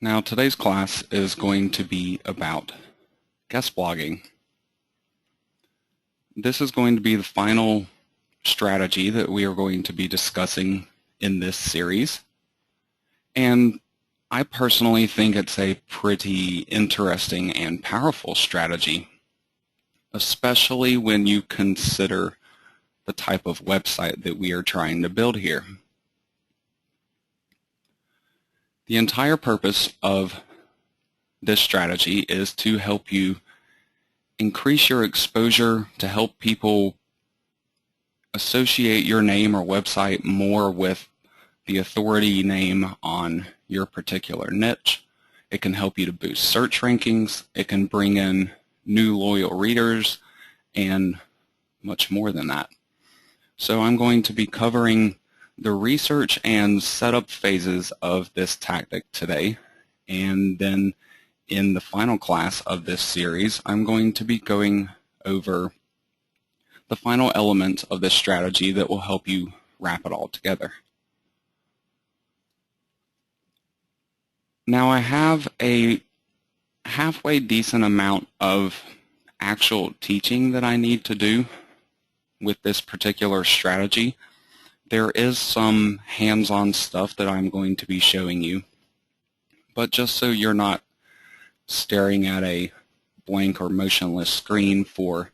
Now today's class is going to be about guest blogging. This is going to be the final strategy that we are going to be discussing in this series, and I personally think it's a pretty interesting and powerful strategy, especially when you consider the type of website that we are trying to build here. The entire purpose of this strategy is to help you increase your exposure, to help people associate your name or website more with the authority name on your particular niche. It can help you to boost search rankings. It can bring in new loyal readers and much more than that. So I'm going to be covering the research and setup phases of this tactic today, and then in the final class of this series I'm going to be going over the final element of this strategy that will help you wrap it all together. Now I have a halfway decent amount of actual teaching that I need to do with this particular strategy. There is some hands-on stuff that I'm going to be showing you, but just so you're not staring at a blank or motionless screen for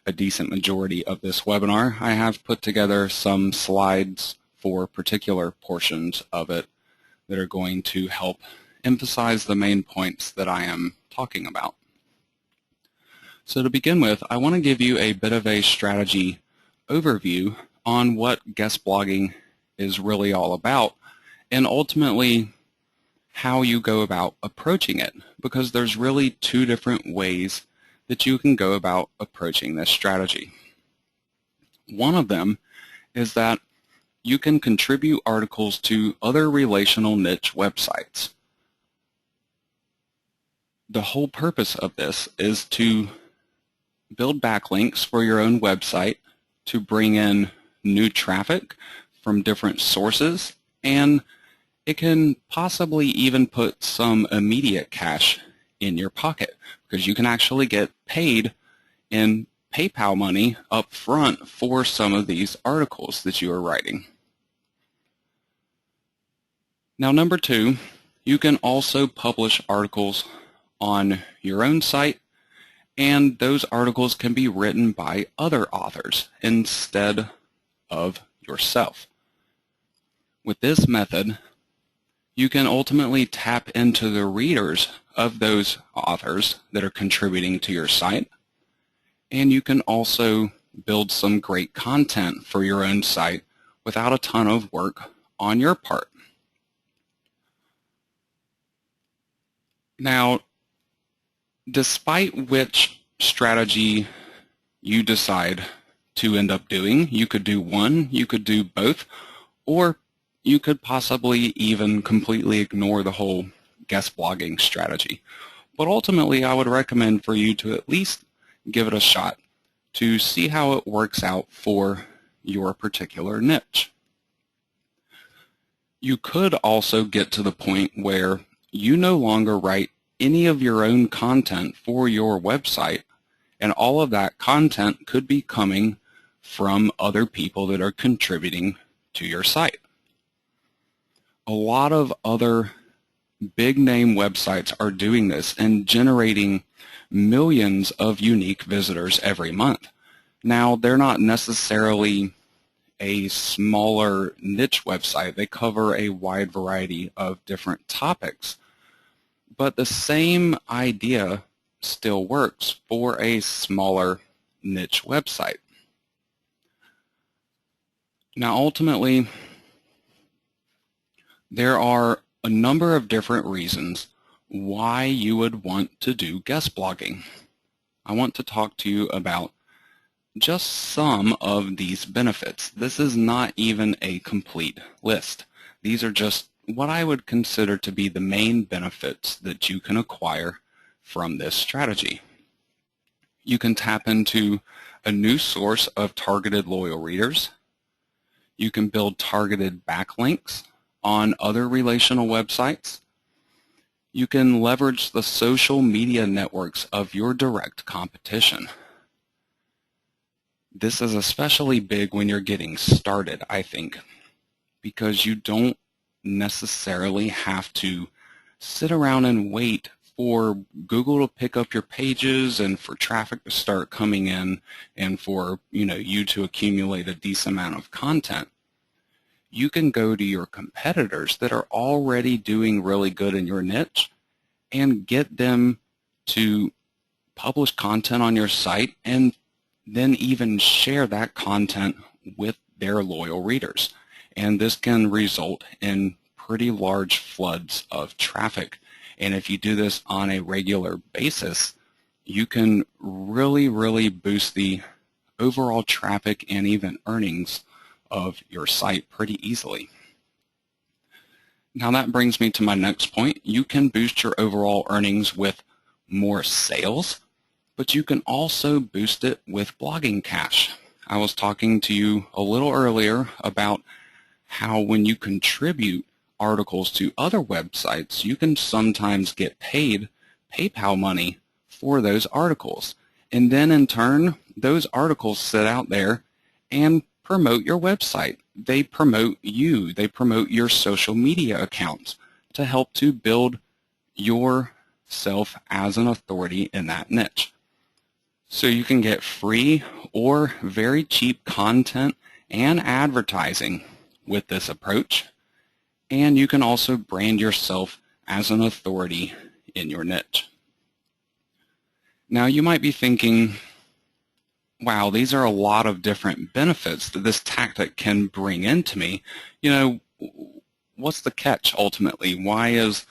a decent majority of this webinar, I have put together some slides for particular portions of it that are going to help emphasize the main points that I am talking about. So to begin with, I want to give you a bit of a strategy overview on what guest blogging is really all about, and ultimately how you go about approaching it, because there's really two different ways that you can go about approaching this strategy. One of them is that you can contribute articles to other relational niche websites. The whole purpose of this is to build backlinks for your own website, to bring in new traffic from different sources, and it can possibly even put some immediate cash in your pocket, because you can actually get paid in PayPal money up front for some of these articles that you are writing. Now, number two, you can also publish articles on your own site, and those articles can be written by other authors instead of yourself. With this method, you can ultimately tap into the readers of those authors that are contributing to your site, and you can also build some great content for your own site without a ton of work on your part. Now, despite which strategy you decide to end up doing, you could do one, you could do both, or you could possibly even completely ignore the whole guest blogging strategy. But ultimately, I would recommend for you to at least give it a shot to see how it works out for your particular niche. You could also get to the point where you no longer write any of your own content for your website, and all of that content could be coming from other people that are contributing to your site. A lot of other big name websites are doing this and generating millions of unique visitors every month. Now, they're not necessarily a smaller niche website. They cover a wide variety of different topics, but the same idea still works for a smaller niche website. Now, ultimately, there are a number of different reasons why you would want to do guest blogging. I want to talk to you about just some of these benefits. This is not even a complete list. These are just what I would consider to be the main benefits that you can acquire from this strategy. You can tap into a new source of targeted loyal readers. You can build targeted backlinks on other relational websites. You can leverage the social media networks of your direct competition. This is especially big when you're getting started, I think, because you don't necessarily have to sit around and wait for Google to pick up your pages and for traffic to start coming in and for you to accumulate a decent amount of content. You can go to your competitors that are already doing really good in your niche and get them to publish content on your site and then even share that content with their loyal readers. And this can result in pretty large floods of traffic. And if you do this on a regular basis, you can really boost the overall traffic and even earnings of your site pretty easily. Now that brings me to my next point. You can boost your overall earnings with more sales, but you can also boost it with blogging cash. I was talking to you a little earlier about how when you contribute articles to other websites, you can sometimes get paid PayPal money for those articles. And then in turn, those articles sit out there and promote your website. They promote you. They promote your social media accounts to help to build yourself as an authority in that niche. So you can get free or very cheap content and advertising with this approach. And you can also brand yourself as an authority in your niche. Now you might be thinking, wow, these are a lot of different benefits that this tactic can bring into me. What's the catch ultimately? Why is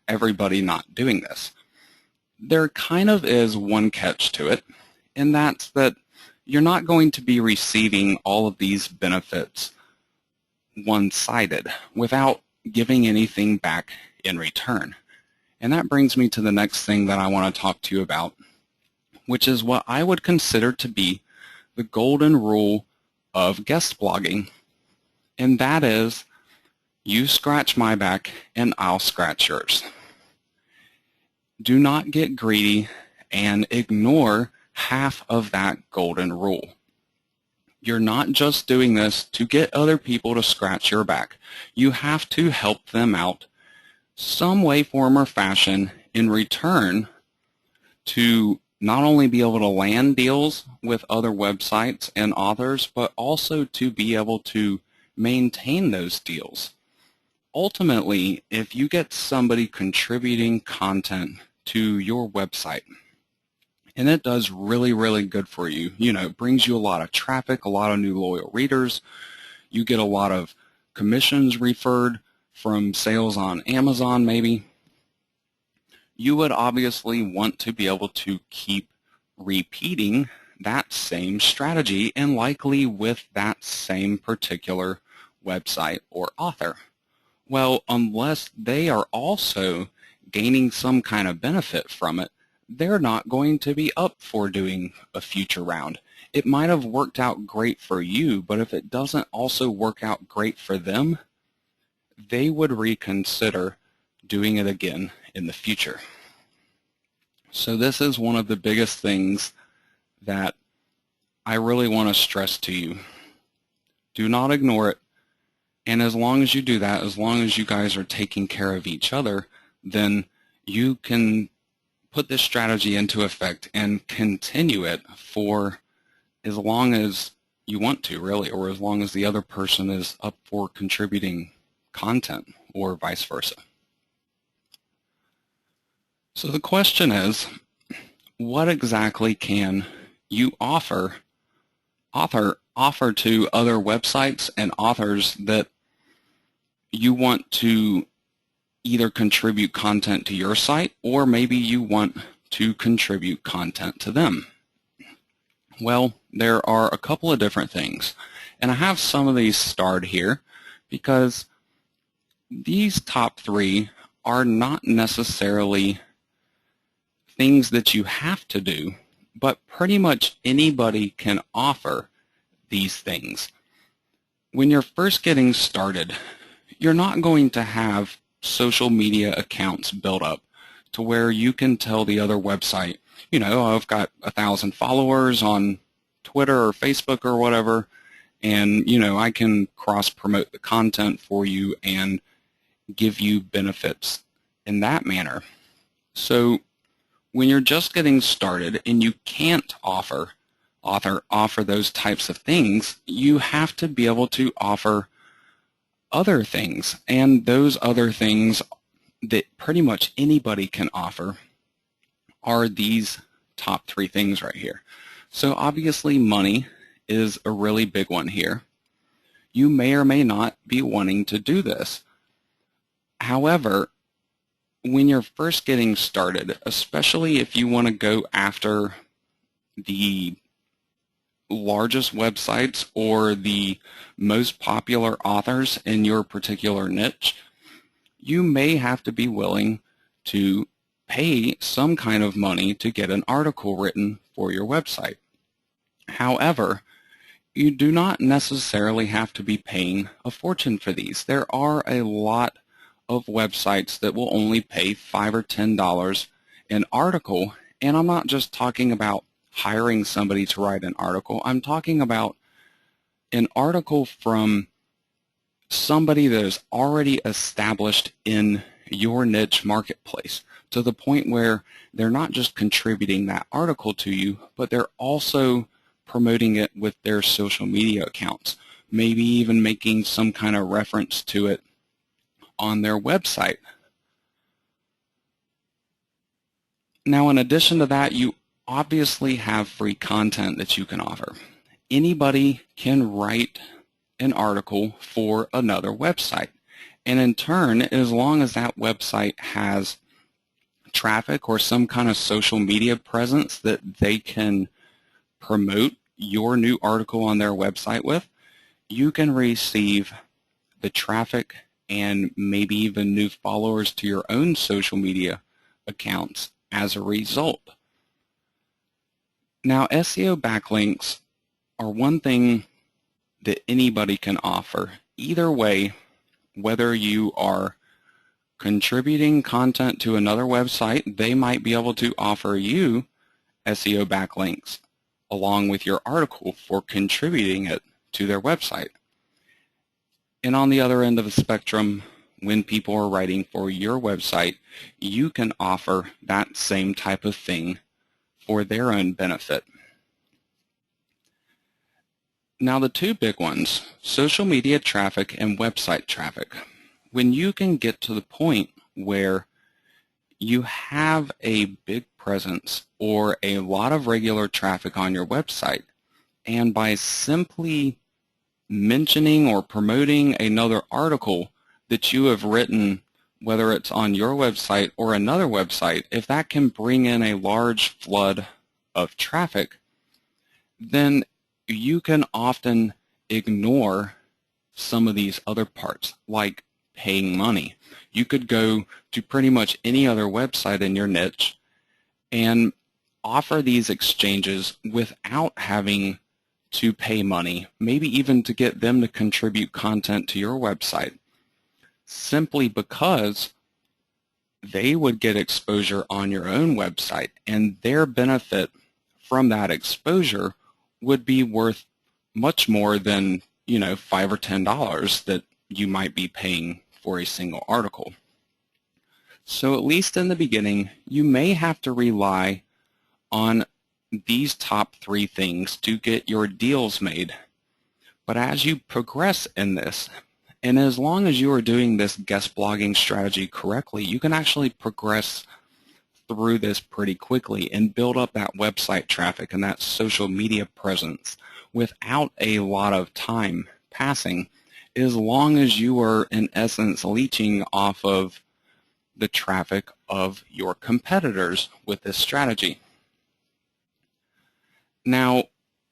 everybody not doing this? There kind of is one catch to it, and that's that you're not going to be receiving all of these benefits one-sided without giving anything back in return. And that brings me to the next thing that I want to talk to you about, which is what I would consider to be the golden rule of guest blogging, and that is you scratch my back and I'll scratch yours. Do not get greedy and ignore half of that golden rule. You're not just doing this to get other people to scratch your back. You have to help them out some way, form, or fashion in return to not only be able to land deals with other websites and authors, but also to be able to maintain those deals. Ultimately, if you get somebody contributing content to your website, and it does really good for you, it brings you a lot of traffic, a lot of new loyal readers, you get a lot of commissions referred from sales on Amazon maybe, you would obviously want to be able to keep repeating that same strategy and likely with that same particular website or author. Well, unless they are also gaining some kind of benefit from it, they're not going to be up for doing a future round. It might have worked out great for you, but if it doesn't also work out great for them, they would reconsider doing it again in the future. So this is one of the biggest things that I really want to stress to you. Do not ignore it. And as long as you do that, as long as you guys are taking care of each other, then you can put this strategy into effect and continue it for as long as you want to, really, or as long as the other person is up for contributing content, or vice versa. So the question is, what exactly can you offer to other websites and authors that you want to either contribute content to your site, or maybe you want to contribute content to them? Well, there are a couple of different things, and I have some of these starred here because these top three are not necessarily things that you have to do, but pretty much anybody can offer these things. When you're first getting started, you're not going to have social media accounts built up to where you can tell the other website, you know, I've got 1,000 followers on Twitter or Facebook or whatever, and, you know, I can cross-promote the content for you and give you benefits in that manner. So when you're just getting started and you can't offer those types of things, you have to be able to offer other things. And those other things that pretty much anybody can offer are these top 3 things right here. So obviously money is a really big one here. You may or may not be wanting to do this. However, when you're first getting started, especially if you want to go after the largest websites or the most popular authors in your particular niche, you may have to be willing to pay some kind of money to get an article written for your website. However, you do not necessarily have to be paying a fortune for these. There are a lot of websites that will only pay $5 or $10 an article, and I'm not just talking about hiring somebody to write an article. I'm talking about an article from somebody that is already established in your niche marketplace, to the point where they're not just contributing that article to you, but they're also promoting it with their social media accounts, maybe even making some kind of reference to it on their website. Now, in addition to that, you obviously have free content that you can offer. Anybody can write an article for another website, and in turn, as long as that website has traffic or some kind of social media presence that they can promote your new article on their website with, you can receive the traffic and maybe even new followers to your own social media accounts as a result. Now, SEO backlinks are one thing that anybody can offer. Either way, whether you are contributing content to another website, they might be able to offer you SEO backlinks along with your article for contributing it to their website. And on the other end of the spectrum, when people are writing for your website, you can offer that same type of thing for their own benefit. Now, the 2 big ones, social media traffic and website traffic. When you can get to the point where you have a big presence or a lot of regular traffic on your website, and by simply mentioning or promoting another article that you have written, whether it's on your website or another website, if that can bring in a large flood of traffic, then you can often ignore some of these other parts, like paying money. You could go to pretty much any other website in your niche and offer these exchanges without having to pay money, maybe even to get them to contribute content to your website, simply because they would get exposure on your own website, and their benefit from that exposure would be worth much more than, you know, $5 or $10 that you might be paying for a single article. So at least in the beginning, you may have to rely on these top 3 things to get your deals made. But as you progress in this, and as long as you are doing this guest blogging strategy correctly, you can actually progress through this pretty quickly and build up that website traffic and that social media presence without a lot of time passing, as long as you are in essence leeching off of the traffic of your competitors with this strategy. Now,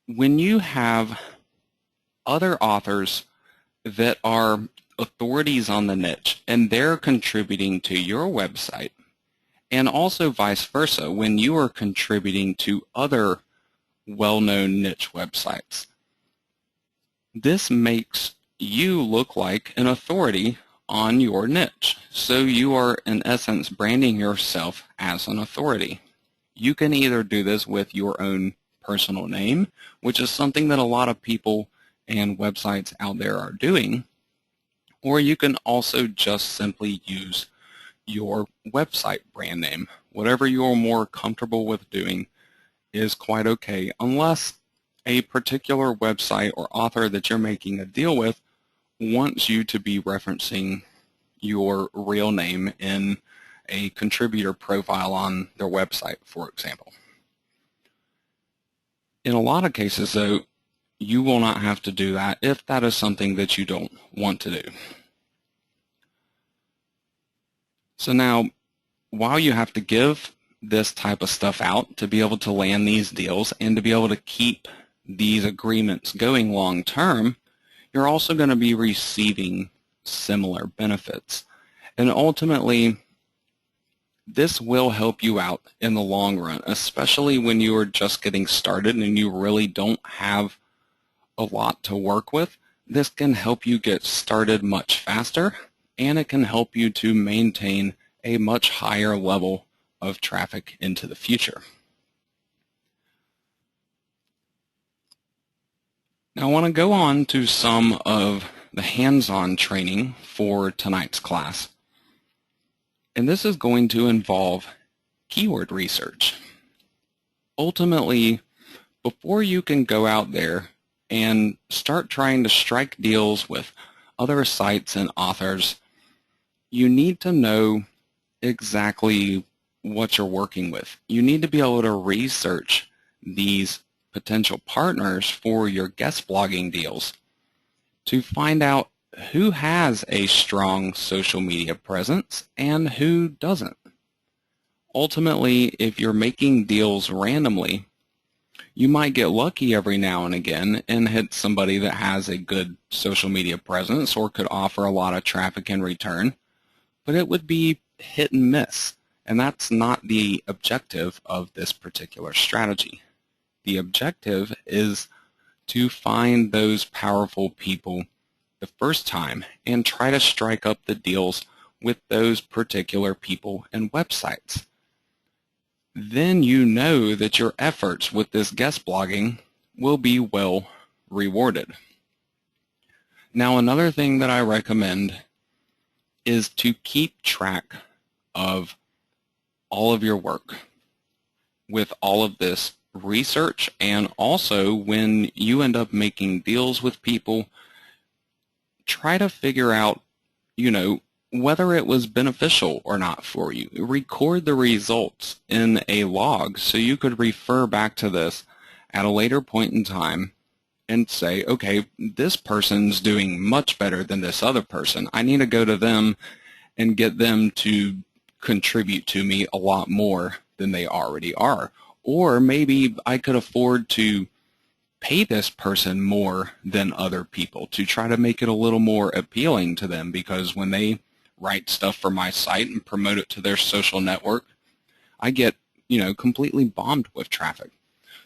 when you have other authors that are authorities on the niche and they're contributing to your website, and also vice versa, when you are contributing to other well-known niche websites, this makes you look like an authority on your niche. So you are, in essence, branding yourself as an authority. You can either do this with your own personal name, which is something that a lot of people and websites out there are doing, or you can also just simply use your website brand name. Whatever you're more comfortable with doing is quite okay, unless a particular website or author that you're making a deal with wants you to be referencing your real name in a contributor profile on their website, for example. In a lot of cases, though, you will not have to do that if that is something that you don't want to do. So now, while you have to give this type of stuff out to be able to land these deals and to be able to keep these agreements going long term, you're also going to be receiving similar benefits. And ultimately, this will help you out in the long run, especially when you are just getting started and you really don't have a lot to work with. This can help you get started much faster, and it can help you to maintain a much higher level of traffic into the future. Now I want to go on to some of the hands-on training for tonight's class. And this is going to involve keyword research. Ultimately, before you can go out there and start trying to strike deals with other sites and authors, you need to know exactly what you're working with. You need to be able to research these potential partners for your guest blogging deals to find out who has a strong social media presence and who doesn't. Ultimately, if you're making deals randomly, you might get lucky every now and again and hit somebody that has a good social media presence or could offer a lot of traffic in return, but it would be hit and miss, and that's not the objective of this particular strategy. The objective is to find those powerful people the first time and try to strike up the deals with those particular people and websites. Then you know that your efforts with this guest blogging will be well rewarded. Now, another thing that I recommend is to keep track of all of your work with all of this research, and also when you end up making deals with people, try to figure out, whether it was beneficial or not for you. Record the results in a log so you could refer back to this at a later point in time and say, okay, this person's doing much better than this other person. I need to go to them and get them to contribute to me a lot more than they already are. Or maybe I could afford to pay this person more than other people to try to make it a little more appealing to them, because when they write stuff for my site and promote it to their social network, I get, completely bombed with traffic.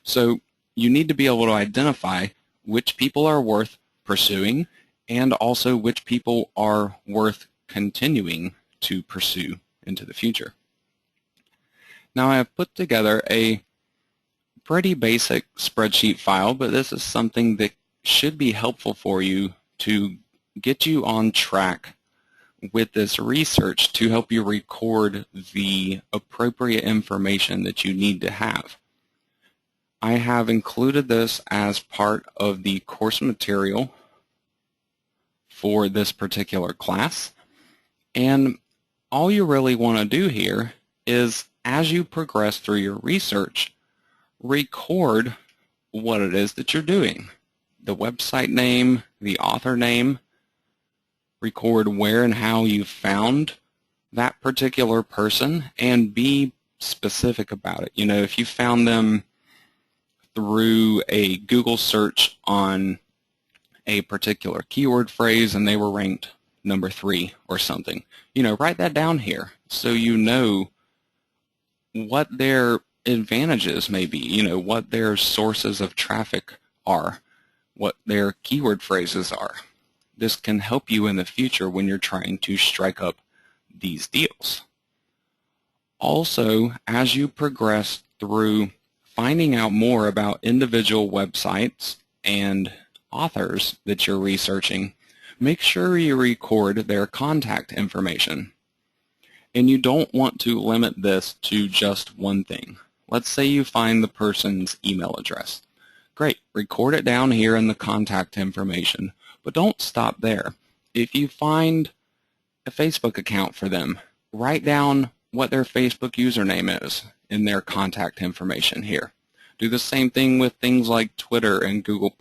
So you need to be able to identify which people are worth pursuing and also which people are worth continuing to pursue into the future. Now, I have put together a pretty basic spreadsheet file, but this is something that should be helpful for you to get you on track with this research to help you record the appropriate information that you need to have. I have included this as part of the course material for this particular class, and all you really want to do here is, as you progress through your research, record what it is that you're doing. The website name, the author name, record where and how you found that particular person, and be specific about it. If you found them through a Google search on a particular keyword phrase and they were ranked number 3 or something, write that down here so you know what their advantages may be, what their sources of traffic are, what their keyword phrases are. this can help you in the future when you're trying to strike up these deals. Also, as you progress through finding out more about individual websites and authors that you're researching, make sure you record their contact information. And you don't want to limit this to just one thing. Let's say you find the person's email address. Great, record it down here in the contact information, but don't stop there. If you find a Facebook account for them, write down what their Facebook username is in their contact information here. Do the same thing with things like Twitter and Google+.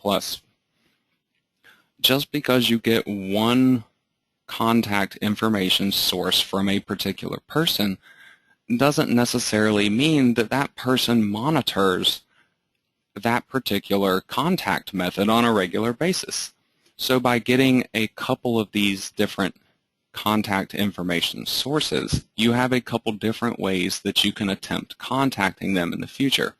Just because you get one contact information source from a particular person doesn't necessarily mean that that person monitors that particular contact method on a regular basis. So by getting a couple of these different contact information sources, you have a couple different ways that you can attempt contacting them in the future.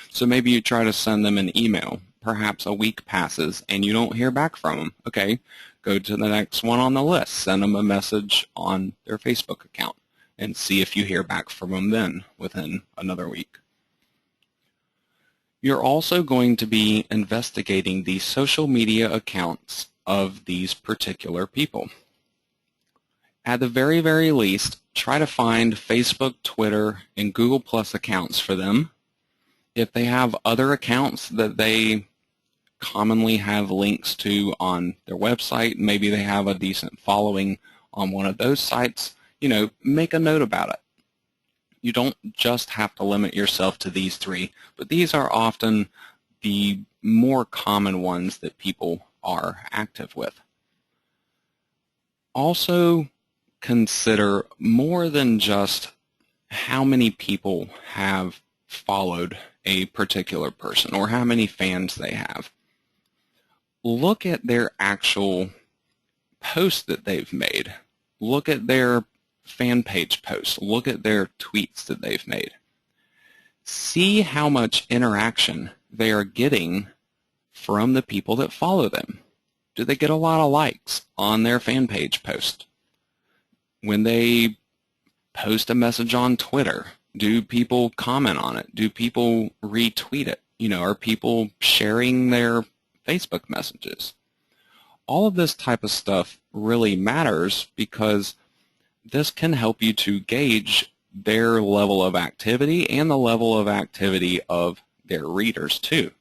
So maybe you try to send them an email. Perhaps a week passes and you don't hear back from them. Okay, go to the next one on the list. Send them a message on their Facebook account and see if you hear back from them then within another week. You're also going to be investigating the social media accounts of these particular people. At the very, very least, try to find Facebook, Twitter, and Google Plus accounts for them. If they have other accounts that they commonly have links to on their website, maybe they have a decent following on one of those sites, make a note about it. You don't just have to limit yourself to these three, but these are often the more common ones that people are active with. Also, consider more than just how many people have followed a particular person or how many fans they have. Look at their actual posts that they've made. Look at their fan page posts. Look at their tweets that they've made. See how much interaction they are getting from the people that follow them. Do they get a lot of likes on their fan page post? When they post a message on Twitter, do people comment on it? Do people retweet it? Are people sharing their Facebook messages? All of this type of stuff really matters because this can help you to gauge their level of activity and the level of activity of their readers too.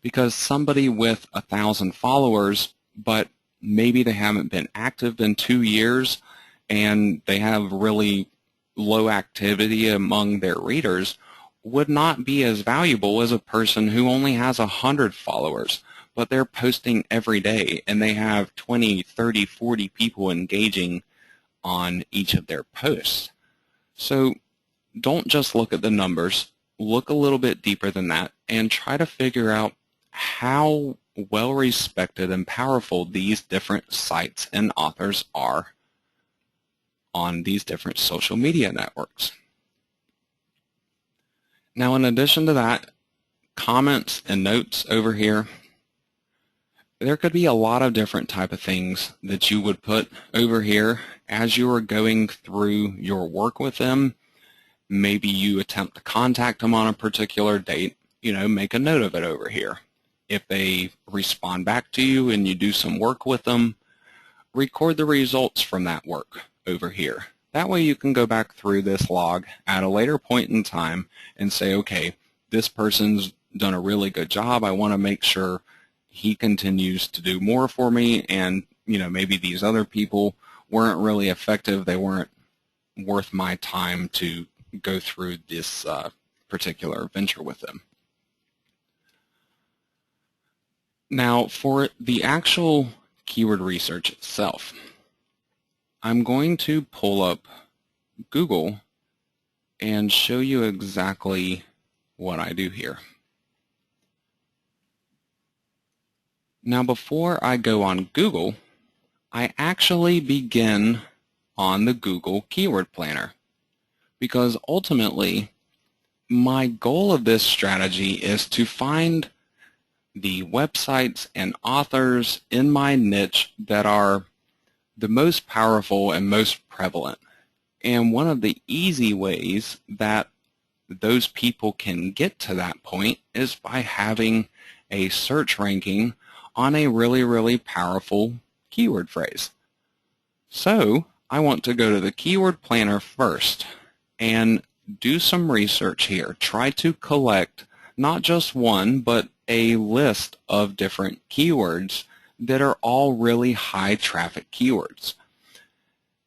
Because somebody with 1,000 followers, but maybe they haven't been active in 2 years and they have really low activity among their readers, would not be as valuable as a person who only has 100 followers, but they're posting every day and they have 20, 30, 40 people engaging on each of their posts. So don't just look at the numbers, look a little bit deeper than that and try to figure out how well respected and powerful these different sites and authors are on these different social media networks. Now, in addition to that, comments and notes over here, there could be a lot of different type of things that you would put over here as you are going through your work with them. Maybe you attempt to contact them on a particular date, make a note of it over here. If they respond back to you and you do some work with them, record the results from that work over here. That way you can go back through this log at a later point in time and say, okay, this person's done a really good job. I want to make sure he continues to do more for me, and maybe these other people weren't really effective. They weren't worth my time to go through this particular venture with them. Now, for the actual keyword research itself, I'm going to pull up Google and show you exactly what I do here. Now, before I go on Google, I actually begin on the Google Keyword Planner, because ultimately my goal of this strategy is to find the websites and authors in my niche that are the most powerful and most prevalent. And one of the easy ways that those people can get to that point is by having a search ranking on a really, really powerful keyword phrase. So I want to go to the keyword planner first and do some research here. Try to collect not just one, but a list of different keywords that are all really high traffic keywords.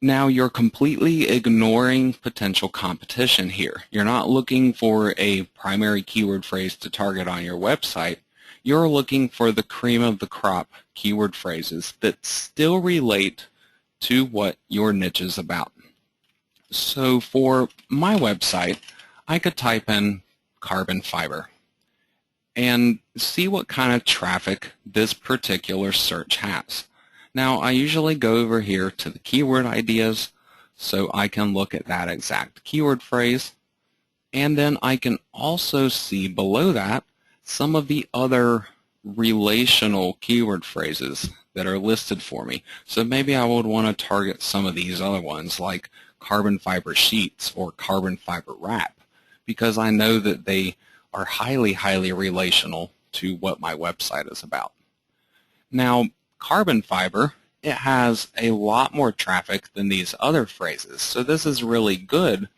Now you're completely ignoring potential competition here. You're not looking for a primary keyword phrase to target on your website. You're looking for the cream of the crop keyword phrases that still relate to what your niche is about. So for my website, I could type in carbon fiber and see what kind of traffic this particular search has. Now I usually go over here to the keyword ideas so I can look at that exact keyword phrase, and then I can also see below that some of the other relational keyword phrases that are listed for me. So maybe I would want to target some of these other ones like carbon fiber sheets or carbon fiber wrap, because I know that they are highly, highly relational to what my website is about. Now, carbon fiber, it has a lot more traffic than these other phrases, so this is really good,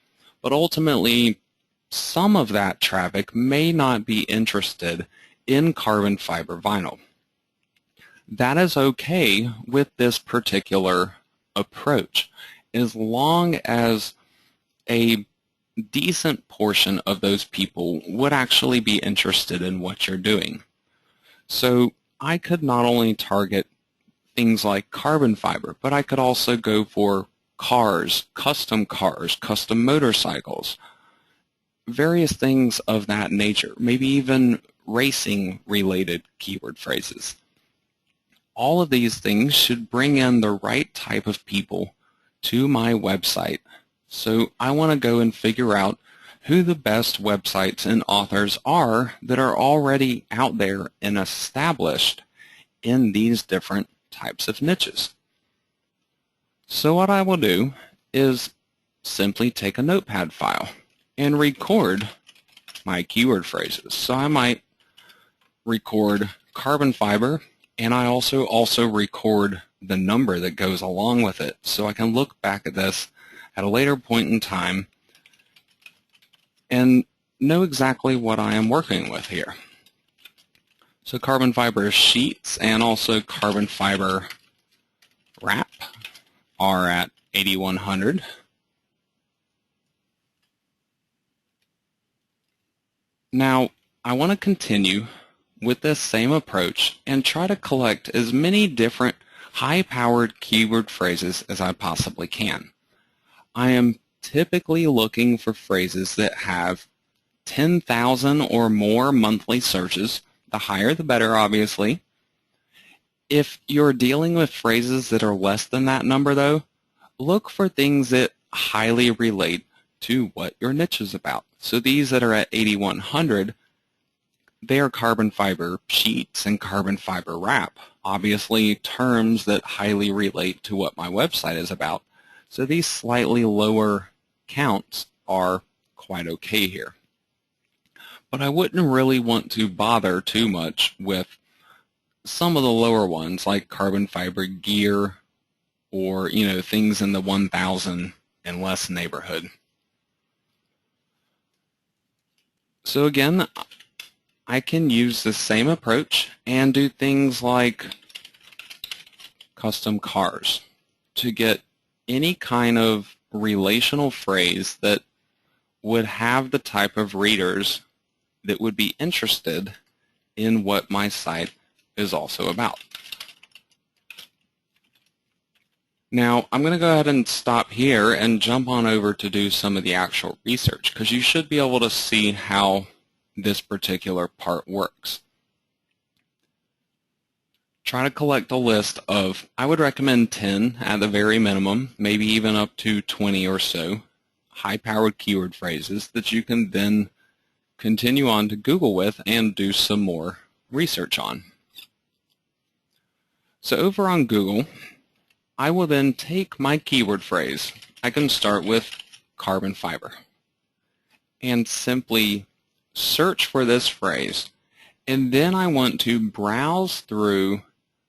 but ultimately some of that traffic may not be interested in carbon fiber vinyl. That is okay with this particular approach, as long as a decent portion of those people would actually be interested in what you're doing. So I could not only target things like carbon fiber, but I could also go for cars, custom motorcycles, various things of that nature, maybe even racing-related keyword phrases. All of these things should bring in the right type of people to my website. So I want to go and figure out who the best websites and authors are that are already out there and established in these different types of niches. So what I will do is simply take a notepad file and record my keyword phrases. So I might record carbon fiber, and I also record the number that goes along with it, so I can look back at this at a later point in time and know exactly what I am working with here. So carbon fiber sheets and also carbon fiber wrap are at 8100. Now I want to continue with this same approach and try to collect as many different high-powered keyword phrases as I possibly can. I am typically looking for phrases that have 10,000 or more monthly searches. The higher the better, obviously. If you're dealing with phrases that are less than that number, though, look for things that highly relate to what your niche is about. So these that are at 8100, they are carbon fiber sheets and carbon fiber wrap, obviously terms that highly relate to what my website is about. So these slightly lower counts are quite okay here. But I wouldn't really want to bother too much with some of the lower ones like carbon fiber gear or things in the 1,000 and less neighborhood. So again, I can use the same approach and do things like custom cars to get any kind of relational phrase that would have the type of readers that would be interested in what my site is also about. Now, I'm going to go ahead and stop here and jump on over to do some of the actual research, because you should be able to see how this particular part works. Try to collect a list of, I would recommend 10 at the very minimum, maybe even up to 20 or so, high-powered keyword phrases that you can then continue on to Google with and do some more research on. So over on Google, I will then take my keyword phrase. I can start with carbon fiber and simply search for this phrase. And then I want to browse through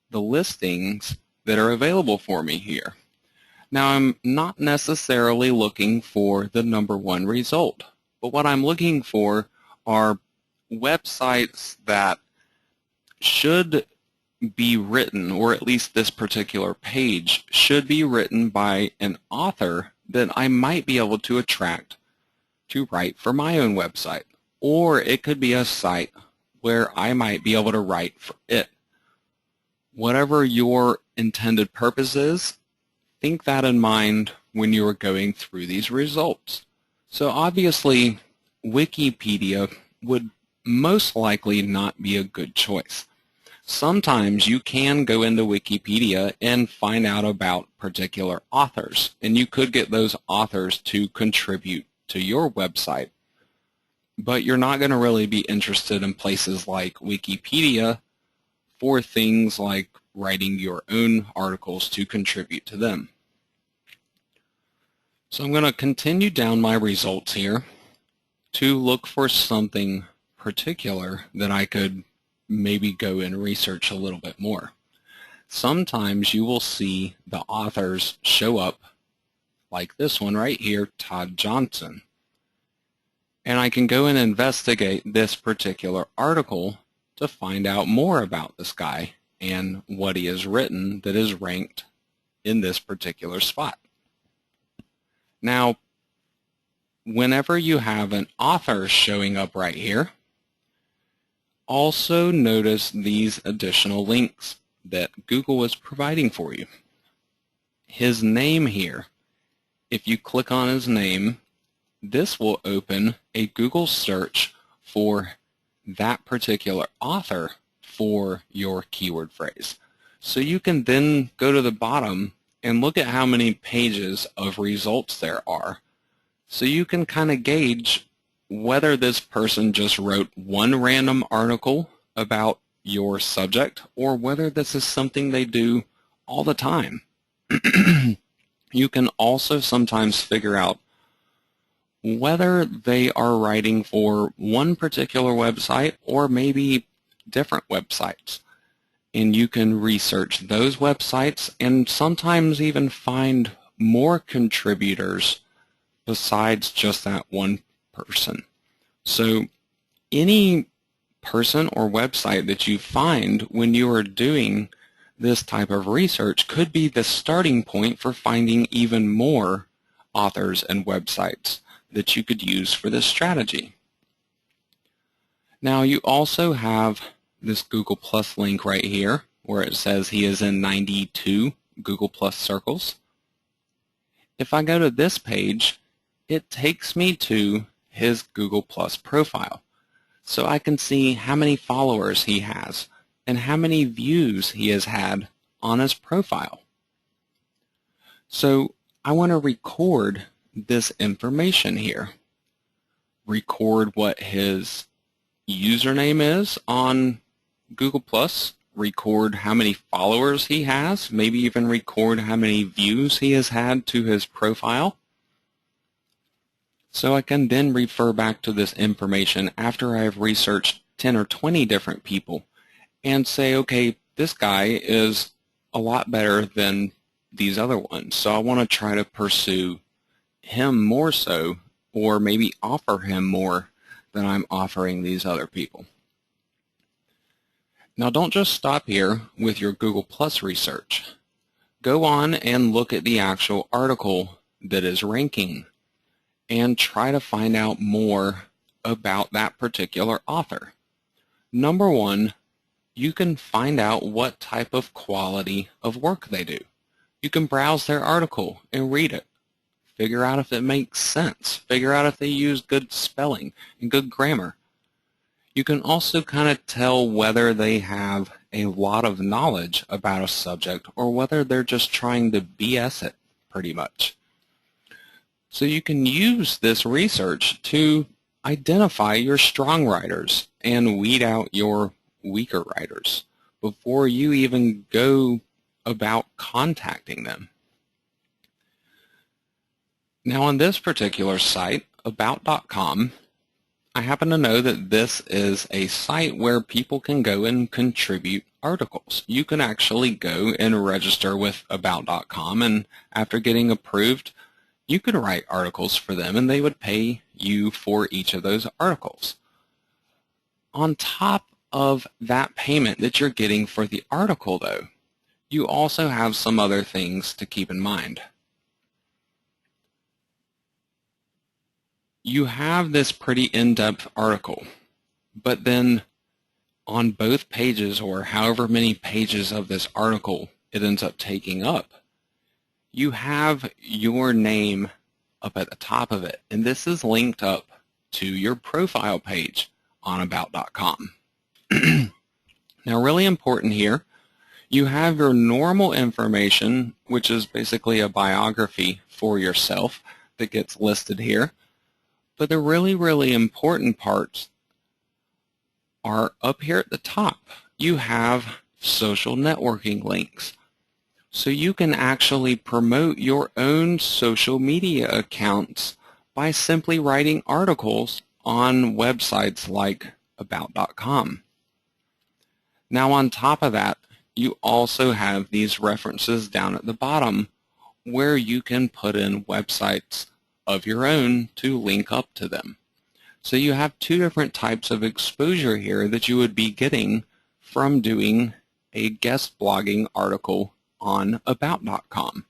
the listings that are available for me here. Now, I'm not necessarily looking for the #1 result, but what I'm looking for are websites that should be written, or at least this particular page should be written by an author that I might be able to attract to write for my own website. Or it could be a site where I might be able to write for it. Whatever your intended purpose is, think that in mind when you are going through these results. So obviously, Wikipedia would most likely not be a good choice. Sometimes you can go into Wikipedia and find out about particular authors, and you could get those authors to contribute to your website. But you're not going to really be interested in places like Wikipedia for things like writing your own articles to contribute to them. So I'm going to continue down my results here to look for something particular that I could maybe go and research a little bit more. Sometimes you will see the authors show up like this one right here, Todd Johnson. And I can go and investigate this particular article to find out more about this guy and what he has written that is ranked in this particular spot. Now, whenever you have an author showing up right here, also notice these additional links that Google is providing for you. His name here, if you click on his name, this will open a Google search for that particular author for your keyword phrase. So you can then go to the bottom and look at how many pages of results there are. So you can kind of gauge whether this person just wrote one random article about your subject or whether this is something they do all the time. You can also sometimes figure out whether they are writing for one particular website or maybe different websites. And you can research those websites and sometimes even find more contributors besides just that one person. So any person or website that you find when you are doing this type of research could be the starting point for finding even more authors and websites that you could use for this strategy. Now you also have this Google Plus link right here where it says he is in 92 Google Plus circles. If I go to this page, it takes me to his Google Plus profile. So I can see how many followers he has and how many views he has had on his profile. So I want to record this information here. Record what his username is on Google Plus, record how many followers he has, maybe even record how many views he has had to his profile. So I can then refer back to this information after I've researched 10 or 20 different people and say, okay, this guy is a lot better than these other ones, so I want to try to pursue him more so, or maybe offer him more than I'm offering these other people. Now don't just stop here with your Google Plus research. Go on and look at the actual article that is ranking and try to find out more about that particular author. Number one, you can find out what type of quality of work they do. You can browse their article and read it. Figure out if it makes sense. Figure out if they use good spelling and good grammar. You can also kind of tell whether they have a lot of knowledge about a subject or whether they're just trying to BS it pretty much. So you can use this research to identify your strong writers and weed out your weaker writers before you even go about contacting them. Now on this particular site, about.com, I happen to know that this is a site where people can go and contribute articles. You can actually go and register with about.com, and after getting approved, you could write articles for them and they would pay you for each of those articles. On top of that payment that you're getting for the article, though, you also have some other things to keep in mind. You have this pretty in-depth article, but then on both pages, or however many pages of this article it ends up taking up, you have your name up at the top of it, and this is linked up to your profile page on about.com. Now, really important here, you have your normal information, which is basically a biography for yourself that gets listed here. But the really, really important parts are up here at the top. You have social networking links. So you can actually promote your own social media accounts by simply writing articles on websites like about.com. Now on top of that, you also have these references down at the bottom where you can put in websites of your own to link up to them. So you have two different types of exposure here that you would be getting from doing a guest blogging article on about.com.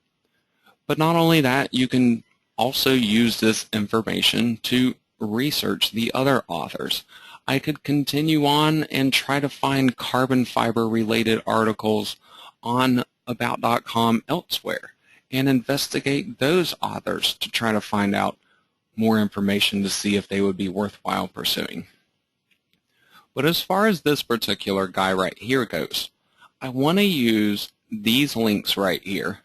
But not only that, you can also use this information to research the other authors. I could continue on and try to find carbon fiber related articles on about.com elsewhere and investigate those authors to try to find out more information to see if they would be worthwhile pursuing. But as far as this particular guy right here goes, I want to use these links right here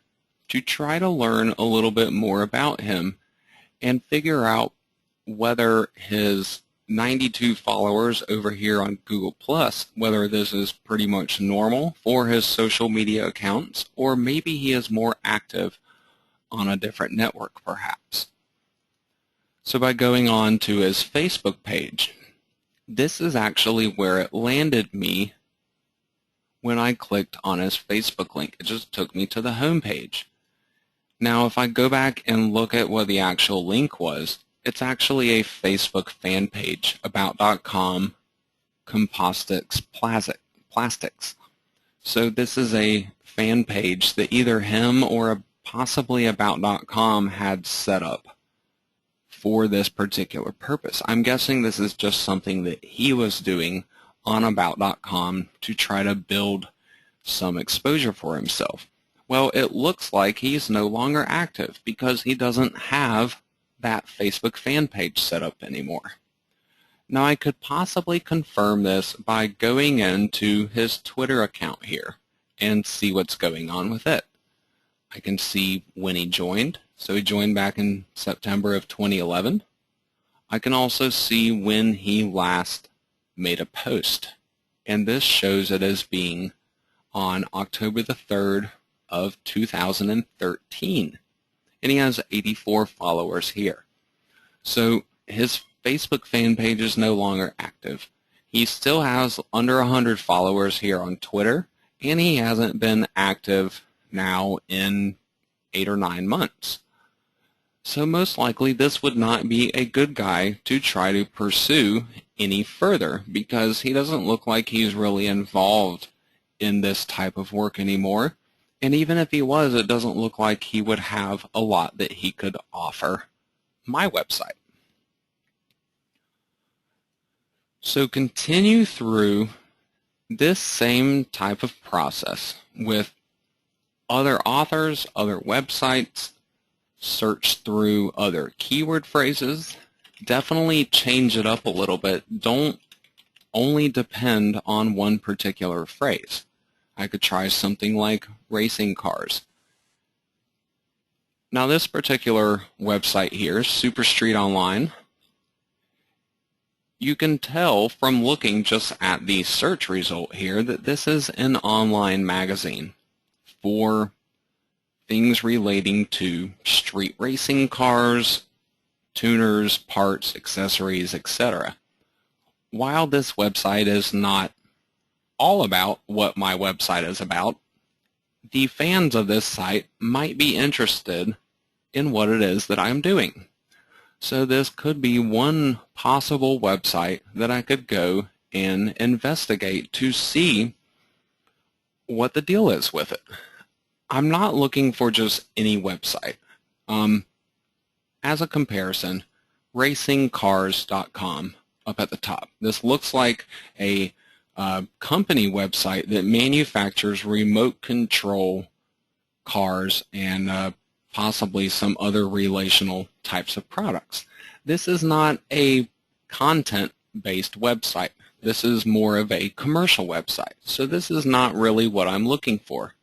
to try to learn a little bit more about him and figure out whether his 92 followers over here on Google+, whether this is pretty much normal for his social media accounts, or maybe he is more active on a different network perhaps. So by going on to his Facebook page, this is actually where it landed me when I clicked on his Facebook link. It just took me to the home page. Now if I go back and look at what the actual link was, it's actually a Facebook fan page, about.com composites plastics. So this is a fan page that either him or possibly about.com had set up for this particular purpose. I'm guessing this is just something that he was doing on about.com to try to build some exposure for himself. Well, it looks like he's no longer active because he doesn't have that Facebook fan page set up anymore. Now I could possibly confirm this by going into his Twitter account here and see what's going on with it. I can see when he joined. So he joined back in September of 2011. I can also see when he last made a post. And this shows it as being on October the 3rd of 2013. And he has 84 followers here. So his Facebook fan page is no longer active. He still has under 100 followers here on Twitter, and he hasn't been active now in 8 or 9 months. So most likely this would not be a good guy to try to pursue any further because he doesn't look like he's really involved in this type of work anymore. And even if he was, it doesn't look like he would have a lot that he could offer my website. So continue through this same type of process with other authors, other websites, search through other keyword phrases. Definitely change it up a little bit. Don't only depend on one particular phrase. I could try something like racing cars. Now this particular website here, Super Street Online, you can tell from looking just at the search result here that this is an online magazine for things relating to street racing cars, tuners, parts, accessories, etc. While this website is not all about what my website is about, the fans of this site might be interested in what it is that I'm doing. So this could be one possible website that I could go and investigate to see what the deal is with it. I'm not looking for just any website. As a comparison, racingcars.com up at the top. This looks like a company website that manufactures remote control cars and possibly some other relational types of products. This is not a content-based website. This is more of a commercial website. So this is not really what I'm looking for.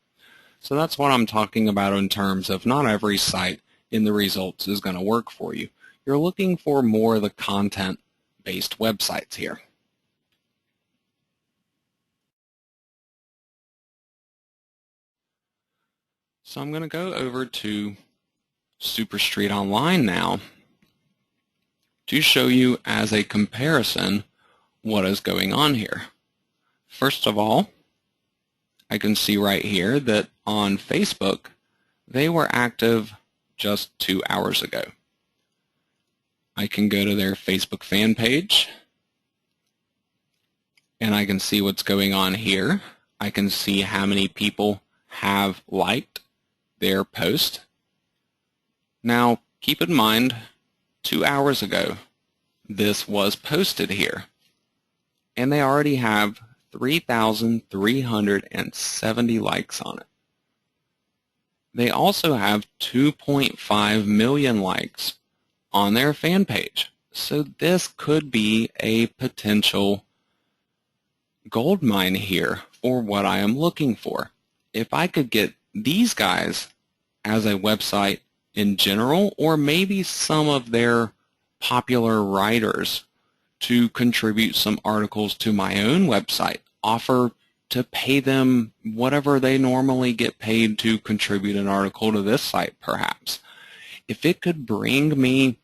So that's what I'm talking about in terms of not every site in the results is going to work for you. You're looking for more of the content-based websites here. So I'm going to go over to Superstreet Online now to show you as a comparison what is going on here. First of all, I can see right here that on Facebook they were active just 2 hours ago. I can go to their Facebook fan page and I can see what's going on here. I can see how many people have liked their post. Now, keep in mind, 2 hours ago, this was posted here, and they already have 3,370 likes on it. They also have 2.5 million likes on their fan page. So this could be a potential gold mine here for what I am looking for. If I could get these guys as a website in general, or maybe some of their popular writers to contribute some articles to my own website, offer to pay them whatever they normally get paid to contribute an article to this site perhaps. If it could bring me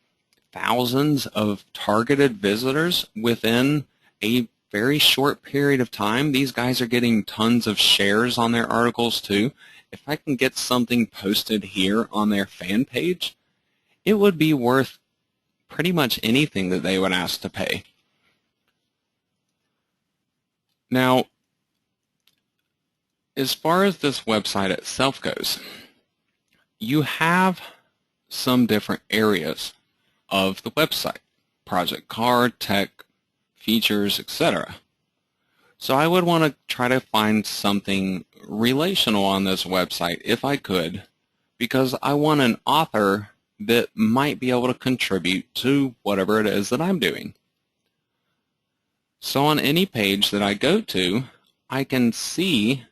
thousands of targeted visitors within a very short period of time, these guys are getting tons of shares on their articles too. If I can get something posted here on their fan page, it would be worth pretty much anything that they would ask to pay. Now, as far as this website itself goes, you have some different areas of the website: project car, tech, features, etc. So I would want to try to find something relational on this website if I could, because I want an author that might be able to contribute to whatever it is that I'm doing. So on any page that I go to, I can see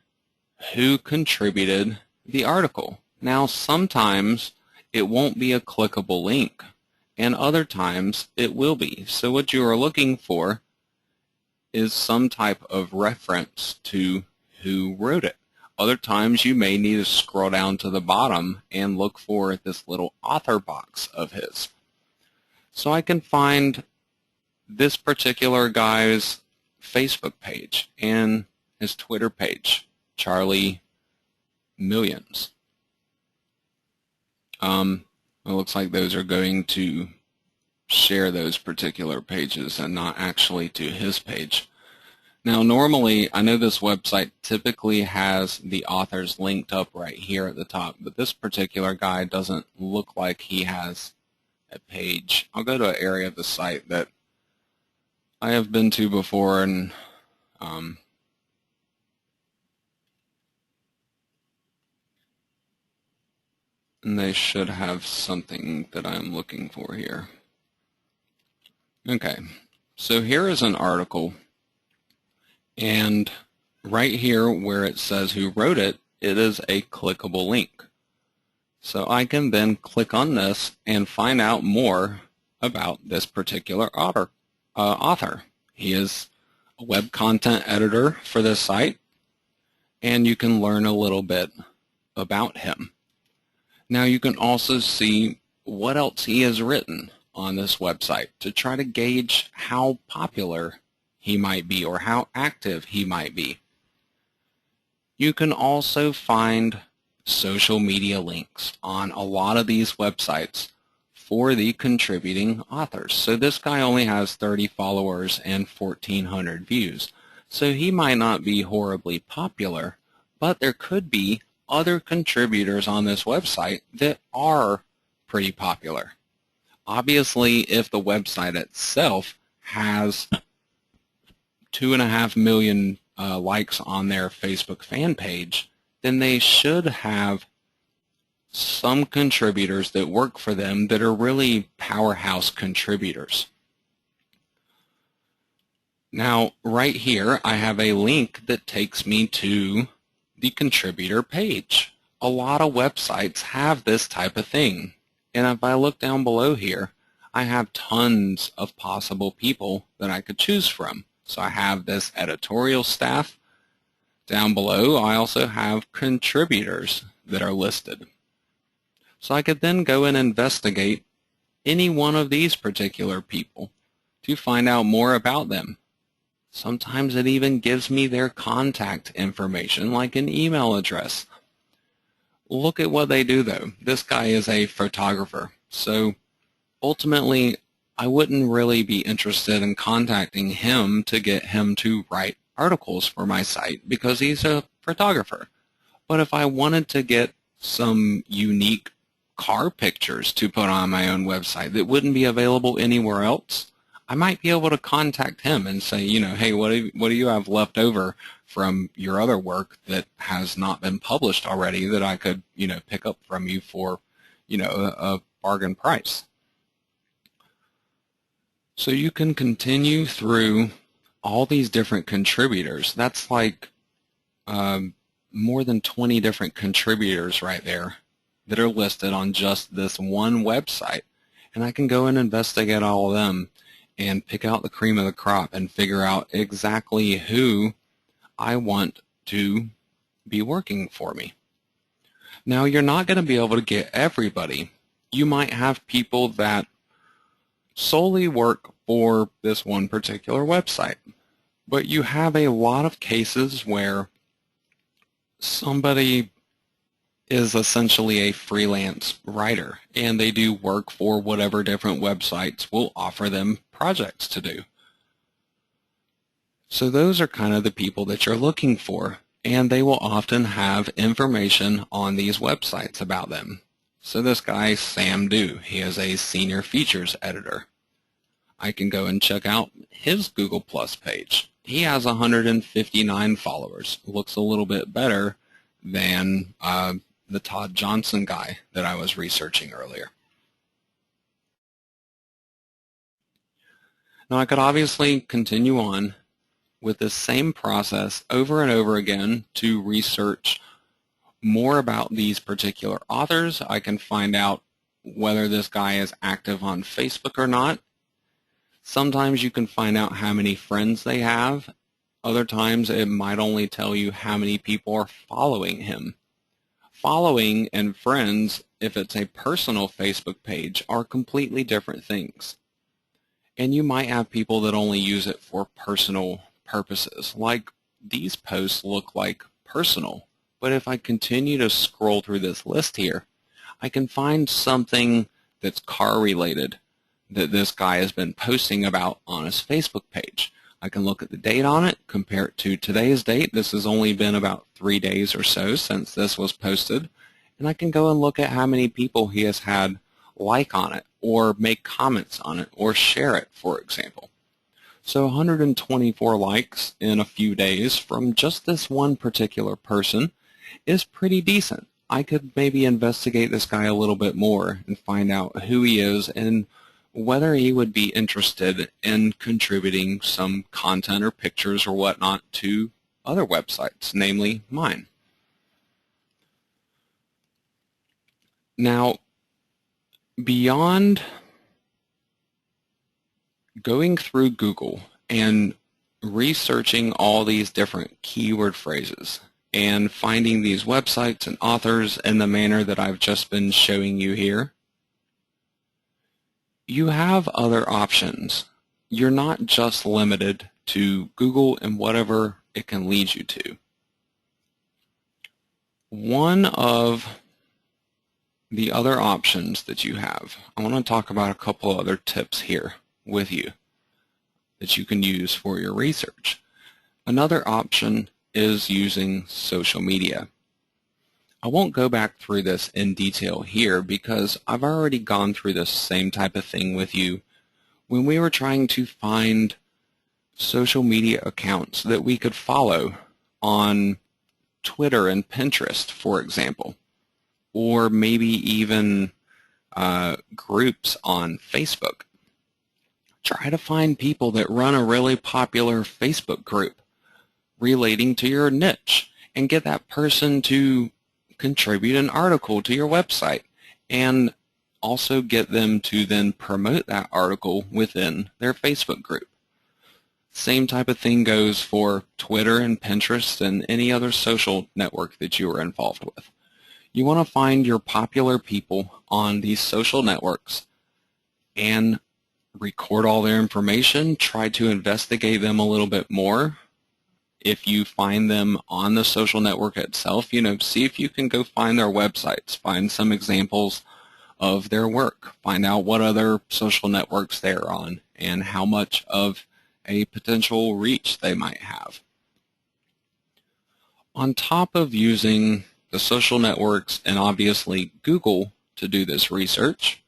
who contributed the article. Now sometimes it won't be a clickable link, and other times it will be. So what you are looking for is some type of reference to who wrote it. Other times you may need to scroll down to the bottom and look for this little author box of his. So I can find this particular guy's Facebook page and his Twitter page, Charlie Millions. It looks like those are going to share those particular pages and not actually to his page. Now normally, I know this website typically has the authors linked up right here at the top, but this particular guy doesn't look like he has a page. I'll go to an area of the site that I have been to before, and they should have something that I'm looking for here. Okay, so here is an article, and right here where it says who wrote it, it is a clickable link. So I can then click on this and find out more about this particular author. author. He is a web content editor for this site, and you can learn a little bit about him. Now you can also see what else he has written on this website to try to gauge how popular he might be or how active he might be. You can also find social media links on a lot of these websites for the contributing authors. So this guy only has 30 followers and 1,400 views. So he might not be horribly popular, but there could be other contributors on this website that are pretty popular. Obviously, if the website itself has 2.5 million likes on their Facebook fan page, then they should have some contributors that work for them that are really powerhouse contributors. Now, right here, I have a link that takes me to the contributor page. A lot of websites have this type of thing. And if I look down below here, I have tons of possible people that I could choose from. So I have this editorial staff. Down below, I also have contributors that are listed. So I could then go and investigate any one of these particular people to find out more about them. Sometimes it even gives me their contact information, like an email address. Look at what they do, though. This guy is a photographer, so ultimately I wouldn't really be interested in contacting him to get him to write articles for my site because he's a photographer. But if I wanted to get some unique car pictures to put on my own website that wouldn't be available anywhere else, I might be able to contact him and say, hey, what do you have left over from your other work that has not been published already that I could, pick up from you for, a bargain price. So you can continue through all these different contributors. That's like more than 20 different contributors right there that are listed on just this one website. And I can go and investigate all of them and pick out the cream of the crop and figure out exactly who I want to be working for me. Now, you're not going to be able to get everybody. You might have people that solely work for this one particular website, but you have a lot of cases where somebody is essentially a freelance writer and they do work for whatever different websites will offer them projects to do. So those are kind of the people that you're looking for, and they will often have information on these websites about them. So this guy, Sam Dew, he is a senior features editor. I can go and check out his Google Plus page. He has 159 followers. Looks a little bit better than the Todd Johnson guy that I was researching earlier. Now I could obviously continue on with the same process over and over again to research more about these particular authors. I can find out whether this guy is active on Facebook or not. Sometimes you can find out how many friends they have. Other times it might only tell you how many people are following him. Following and friends, if it's a personal Facebook page, are completely different things. And you might have people that only use it for personal purposes. Like these posts look like personal, but if I continue to scroll through this list here, I can find something that's car related that this guy has been posting about on his Facebook page. I can look at the date on it, compare it to today's date. This has only been about 3 days or so since this was posted. And I can go and look at how many people he has had like on it or make comments on it or share it, for example. So 124 likes in a few days from just this one particular person is pretty decent. I could maybe investigate this guy a little bit more and find out who he is and whether he would be interested in contributing some content or pictures or whatnot to other websites, namely mine. Now, beyond going through Google and researching all these different keyword phrases and finding these websites and authors in the manner that I've just been showing you here, you have other options. You're not just limited to Google and whatever it can lead you to. One of the other options that you have, I want to talk about a couple other tips here with you that you can use for your research. Another option is using social media. I won't go back through this in detail here because I've already gone through this same type of thing with you when we were trying to find social media accounts that we could follow on Twitter and Pinterest, for example, or maybe even groups on Facebook. Try to find people that run a really popular Facebook group relating to your niche and get that person to contribute an article to your website and also get them to then promote that article within their Facebook group. Same type of thing goes for Twitter and Pinterest and any other social network that you are involved with. You want to find your popular people on these social networks and record all their information, try to investigate them a little bit more. If you find them on the social network itself, see if you can go find their websites, find some examples of their work, find out what other social networks they're on and how much of a potential reach they might have. On top of using the social networks and obviously Google to do this research,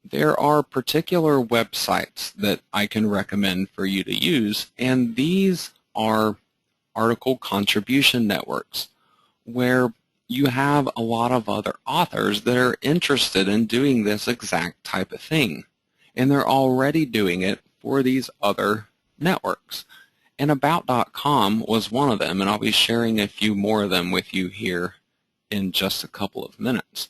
there are particular websites that I can recommend for you to use, and these are article contribution networks where you have a lot of other authors that are interested in doing this exact type of thing, and they're already doing it for these other networks. And About.com was one of them, and I'll be sharing a few more of them with you here in just a couple of minutes.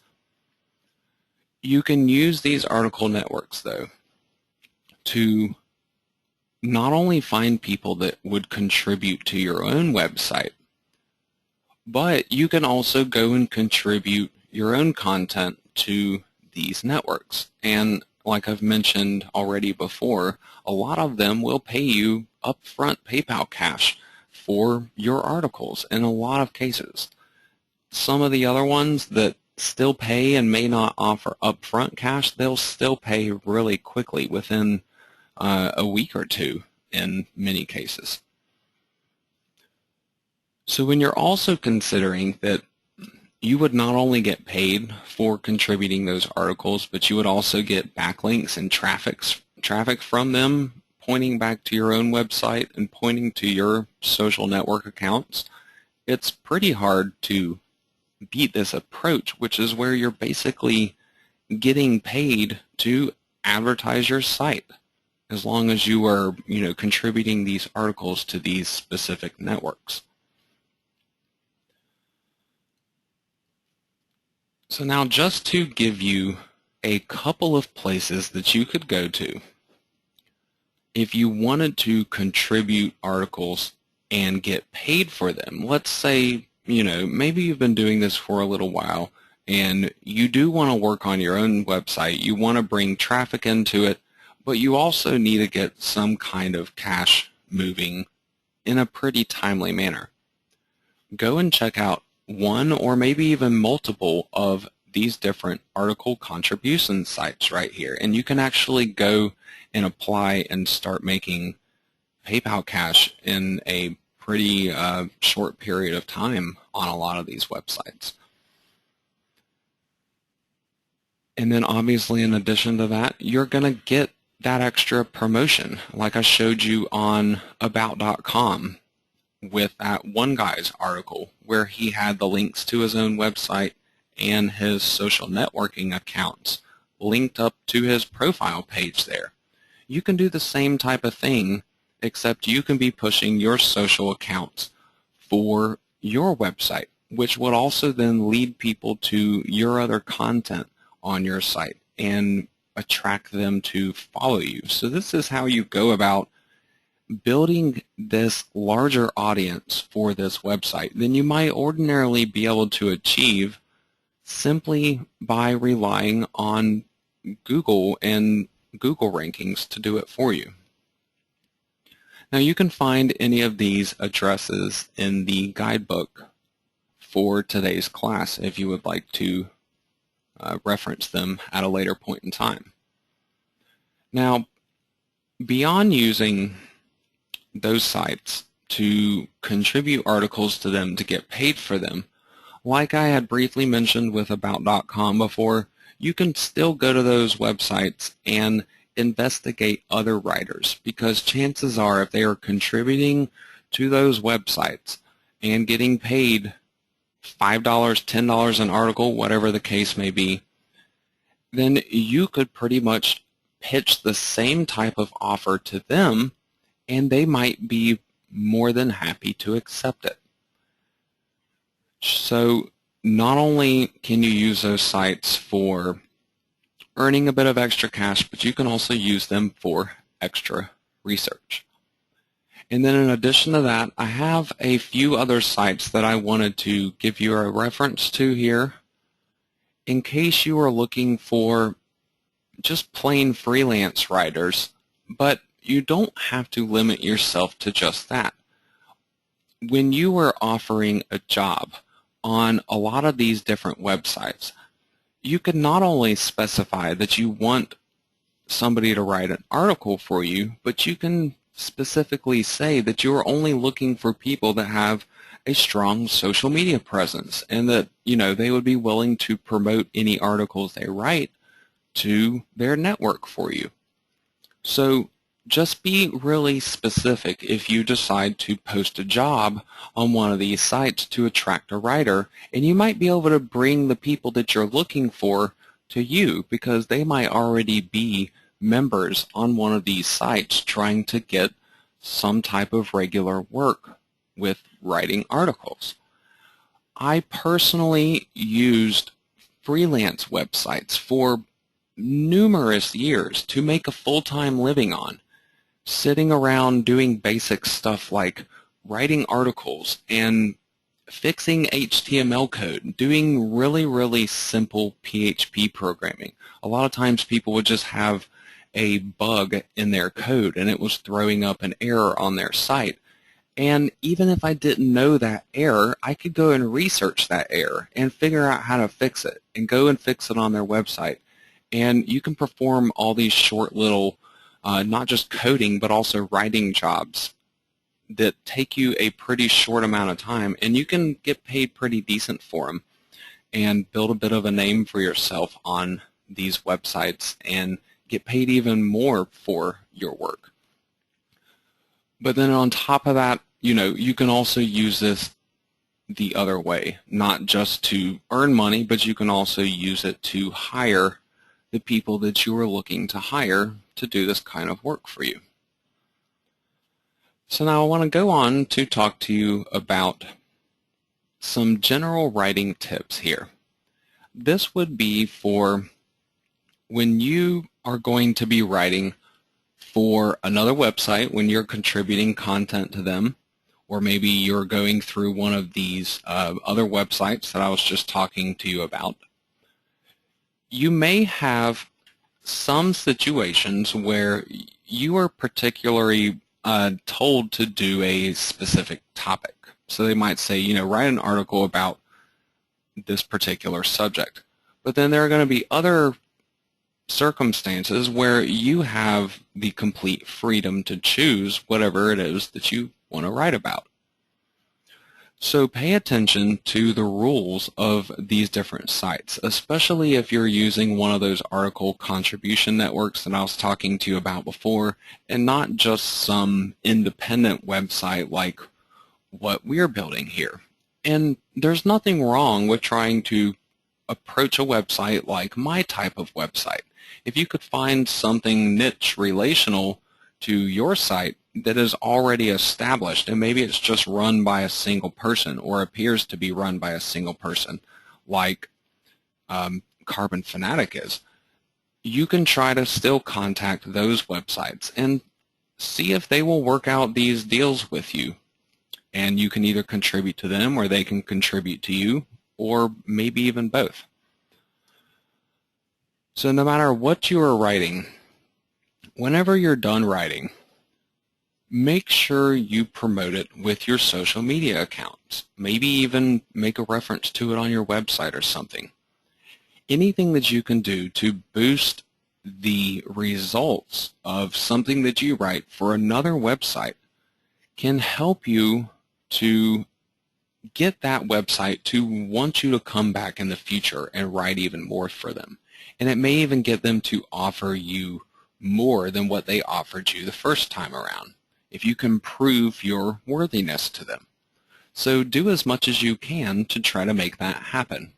You can use these article networks, though, to not only find people that would contribute to your own website, but you can also go and contribute your own content to these networks. And like I've mentioned already before, a lot of them will pay you upfront PayPal cash for your articles in a lot of cases. Some of the other ones that still pay and may not offer upfront cash, they'll still pay really quickly within a week or two in many cases. So when you're also considering that you would not only get paid for contributing those articles, but you would also get backlinks and traffic from them pointing back to your own website and pointing to your social network accounts, it's pretty hard to beat this approach, which is where you're basically getting paid to advertise your site as long as you are, contributing these articles to these specific networks. So now, just to give you a couple of places that you could go to if you wanted to contribute articles and get paid for them. Let's say, maybe you've been doing this for a little while and you do want to work on your own website. You want to bring traffic into it, but you also need to get some kind of cash moving in a pretty timely manner. Go and check out one or maybe even multiple of these different article contribution sites right here, and you can actually go and apply and start making PayPal cash in a pretty short period of time on a lot of these websites. And then obviously, in addition to that, you're going to get that extra promotion like I showed you on About.com with that one guy's article where he had the links to his own website and his social networking accounts linked up to his profile page there. You can do the same type of thing, except you can be pushing your social accounts for your website, which would also then lead people to your other content on your site and attract them to follow you. So this is how you go about building this larger audience for this website than you might ordinarily be able to achieve simply by relying on Google and Google rankings to do it for you. Now you can find any of these addresses in the guidebook for today's class if you would like to reference them at a later point in time. Now, beyond using those sites to contribute articles to them to get paid for them, like I had briefly mentioned with About.com before, you can still go to those websites and investigate other writers, because chances are if they are contributing to those websites and getting paid $5, $10 an article, whatever the case may be, then you could pretty much pitch the same type of offer to them and they might be more than happy to accept it. So not only can you use those sites for earning a bit of extra cash, but you can also use them for extra research. And then in addition to that, I have a few other sites that I wanted to give you a reference to here in case you are looking for just plain freelance writers, but you don't have to limit yourself to just that. When you are offering a job on a lot of these different websites, you can not only specify that you want somebody to write an article for you, but you can specifically say that you are only looking for people that have a strong social media presence and that, you know, they would be willing to promote any articles they write to their network for you. So just be really specific if you decide to post a job on one of these sites to attract a writer, and you might be able to bring the people that you're looking for to you because they might already be members on one of these sites trying to get some type of regular work with writing articles. I personally used freelance websites for numerous years to make a full-time living on, sitting around doing basic stuff like writing articles and fixing HTML code, doing really simple PHP programming. A lot of times people would just have a bug in their code and it was throwing up an error on their site. And even if I didn't know that error, I could go and research that error and figure out how to fix it and go and fix it on their website. And you can perform all these short little not just coding, but also writing jobs that take you a pretty short amount of time, and you can get paid pretty decent for them and build a bit of a name for yourself on these websites and get paid even more for your work. But then on top of that, you know, you can also use this the other way, not just to earn money, but you can also use it to hire the people that you are looking to hire to do this kind of work for you. So now I want to go on to talk to you about some general writing tips here. This would be for when you are going to be writing for another website, when you're contributing content to them, or maybe you're going through one of these other websites that I was just talking to you about. You may have some situations where you are particularly told to do a specific topic. So they might say, you know, write an article about this particular subject. But then there are going to be other circumstances where you have the complete freedom to choose whatever it is that you want to write about. So pay attention to the rules of these different sites, especially if you're using one of those article contribution networks that I was talking to you about before, and not just some independent website like what we're building here. And there's nothing wrong with trying to approach a website like my type of website. If you could find something niche relational to your site that is already established, and maybe it's just run by a single person or appears to be run by a single person, like Carbon Fanatic is, you can try to still contact those websites and see if they will work out these deals with you. And you can either contribute to them or they can contribute to you, or maybe even both. So no matter what you are writing, whenever you're done writing, make sure you promote it with your social media accounts. Maybe even make a reference to it on your website or something. Anything that you can do to boost the results of something that you write for another website can help you to get that website to want you to come back in the future and write even more for them. And it may even get them to offer you more than what they offered you the first time around, if you can prove your worthiness to them. So do as much as you can to try to make that happen.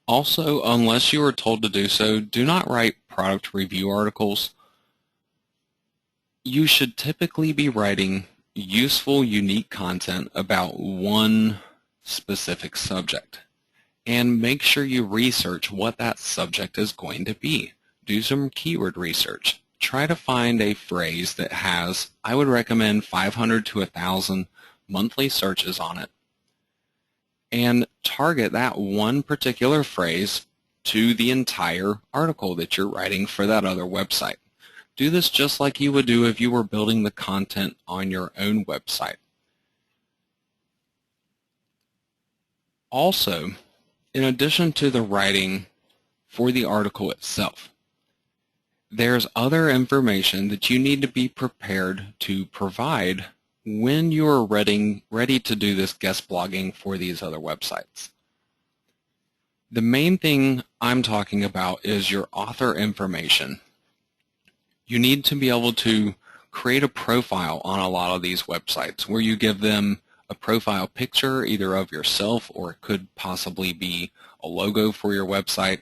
Also, unless you are told to do so, do not write product review articles. You should typically be writing useful, unique content about one specific subject. And make sure you research what that subject is going to be. Do some keyword research. Try to find a phrase that has, I would recommend 500 to 1,000 monthly searches on it, and target that one particular phrase to the entire article that you're writing for that other website. Do this just like you would do if you were building the content on your own website. Also, in addition to the writing for the article itself, there's other information that you need to be prepared to provide when you're ready to do this guest blogging for these other websites. The main thing I'm talking about is your author information. You need to be able to create a profile on a lot of these websites where you give them a profile picture either of yourself, or it could possibly be a logo for your website,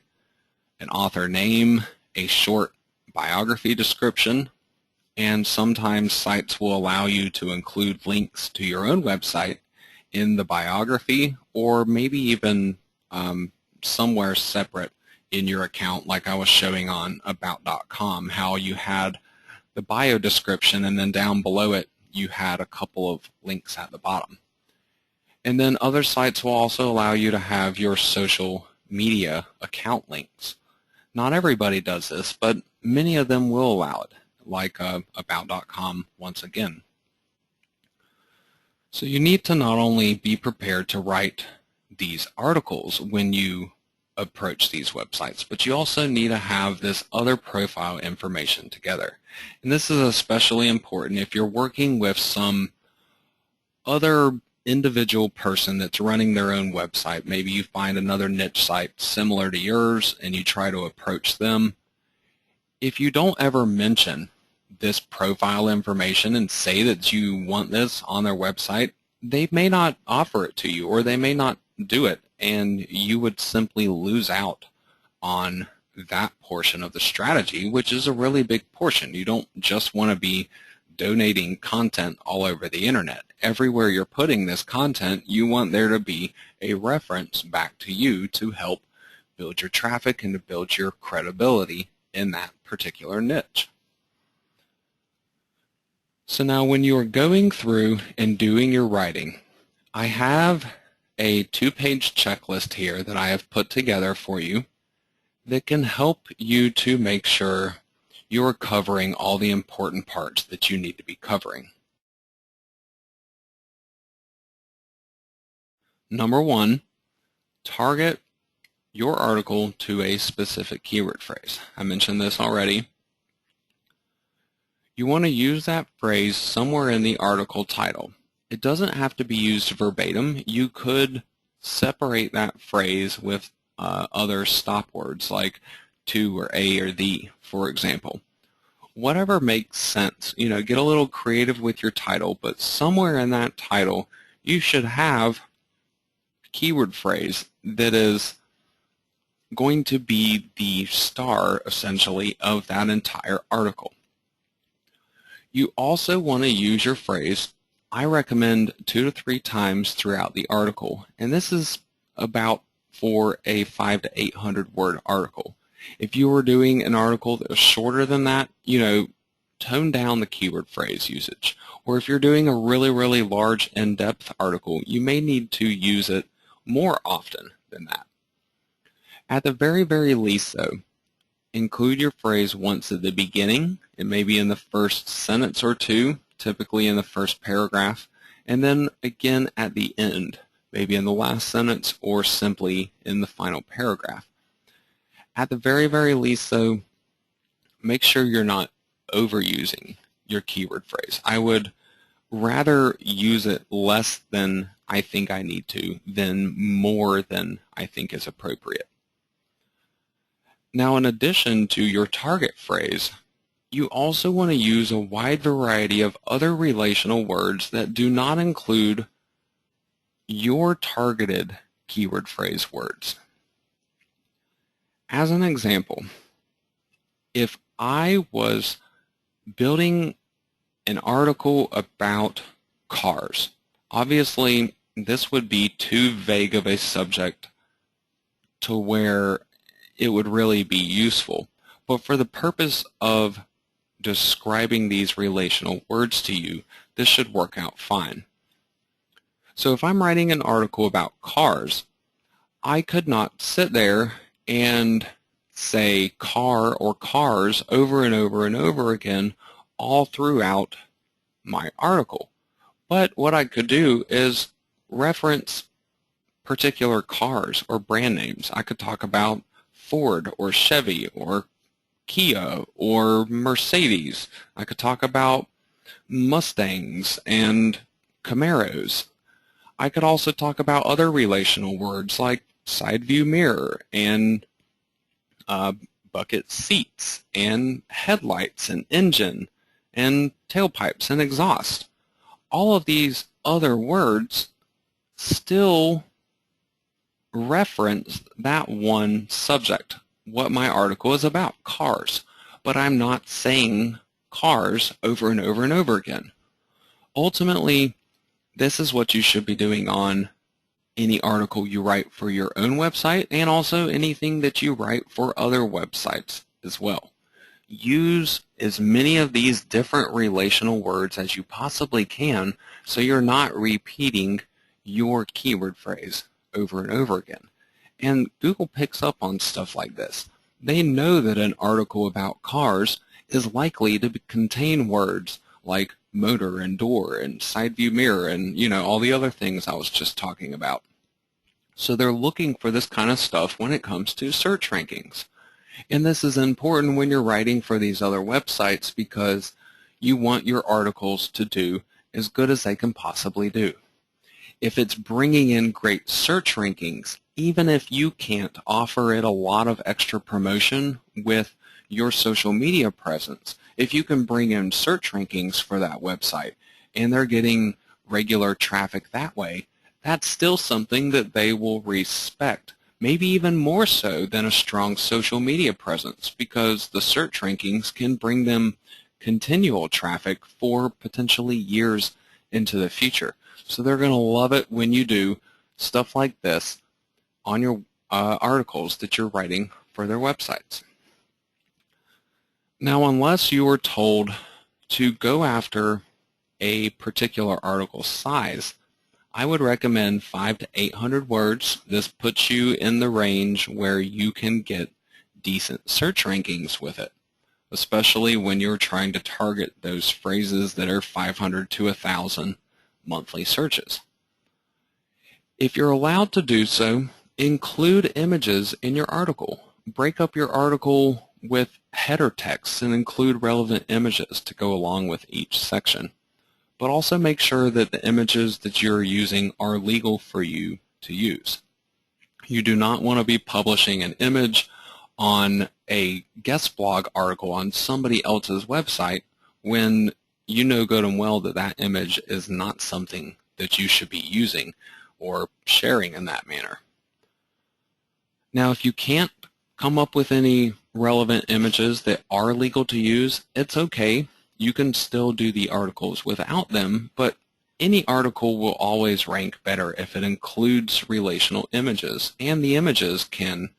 an author name, a short biography description, and sometimes sites will allow you to include links to your own website in the biography, or maybe even somewhere separate in your account, like I was showing on about.com, how you had the bio description and then down below it you had a couple of links at the bottom. And then other sites will also allow you to have your social media account links. Not everybody does this, but many of them will allow it, like about.com once again. So you need to not only be prepared to write these articles when you approach these websites, but you also need to have this other profile information together. And this is especially important if you're working with some other individual person that's running their own website. Maybe you find another niche site similar to yours and you try to approach them. If you don't ever mention this profile information and say that you want this on their website, they may not offer it to you, or they may not do it, and you would simply lose out on that portion of the strategy, which is a really big portion. You don't just want to be donating content all over the internet. Everywhere you're putting this content, you want there to be a reference back to you to help build your traffic and to build your credibility in that particular niche. So now when you're going through and doing your writing, I have a 2-page checklist here that I have put together for you that can help you to make sure you are covering all the important parts that you need to be covering. Number 1, target your article to a specific keyword phrase. I mentioned this already. You want to use that phrase somewhere in the article title. It doesn't have to be used verbatim. You could separate that phrase with other stop words like to or a or the, for example. Whatever makes sense. You know, get a little creative with your title, but somewhere in that title you should have a keyword phrase that is going to be the star, essentially, of that entire article. You also want to use your phrase, I recommend 2 to 3 times throughout the article, and this is about for a 500 to 800 word article. If you were doing an article that was shorter than that, tone down the keyword phrase usage. Or if you're doing a really, really large in-depth article, you may need to use it more often than that. At the very, very least, though, include your phrase once at the beginning. It may be in the first sentence or two, typically in the first paragraph, and then again at the end, maybe in the last sentence or simply in the final paragraph. At the very, very least, though, make sure you're not overusing your keyword phrase. I would rather use it less than I think I need to than more than I think is appropriate. Now, in addition to your target phrase, you also want to use a wide variety of other relational words that do not include your targeted keyword phrase words. As an example, if I was building an article about cars, obviously this would be too vague of a subject to where it would really be useful. But for the purpose of describing these relational words to you, this should work out fine. So if I'm writing an article about cars, I could not sit there and say car or cars over and over and over again all throughout my article. But what I could do is reference particular cars or brand names. I could talk about Ford or Chevy or Kia or Mercedes. I could talk about Mustangs and Camaros. I could also talk about other relational words like side view mirror and bucket seats and headlights and engine and tailpipes and exhaust. All of these other words still reference that one subject, what my article is about, cars. But I'm not saying cars over and over and over again. Ultimately, this is what you should be doing on any article you write for your own website and also anything that you write for other websites as well. Use as many of these different relational words as you possibly can so you're not repeating your keyword phrase over and over again. And Google picks up on stuff like this. They know that an article about cars is likely to contain words like motor and door and side view mirror and all the other things I was just talking about. So they're looking for this kind of stuff when it comes to search rankings. And this is important when you're writing for these other websites because you want your articles to do as good as they can possibly do. If it's bringing in great search rankings, even if you can't offer it a lot of extra promotion with your social media presence, if you can bring in search rankings for that website and they're getting regular traffic that way, that's still something that they will respect, maybe even more so than a strong social media presence, because the search rankings can bring them continual traffic for potentially years into the future. So they're going to love it when you do stuff like this on your articles that you're writing for their websites. Now, unless you are told to go after a particular article size, I would recommend 500 to 800 words. This puts you in the range where you can get decent search rankings with it, especially when you're trying to target those phrases that are 500 to 1,000 monthly searches. If you're allowed to do so, include images in your article. Break up your article with header text and include relevant images to go along with each section. But also make sure that the images that you're using are legal for you to use. You do not want to be publishing an image on a guest blog article on somebody else's website when you know good and well that that image is not something that you should be using or sharing in that manner. Now, if you can't come up with any relevant images that are legal to use, it's okay. You can still do the articles without them, but any article will always rank better if it includes relational images, and the images can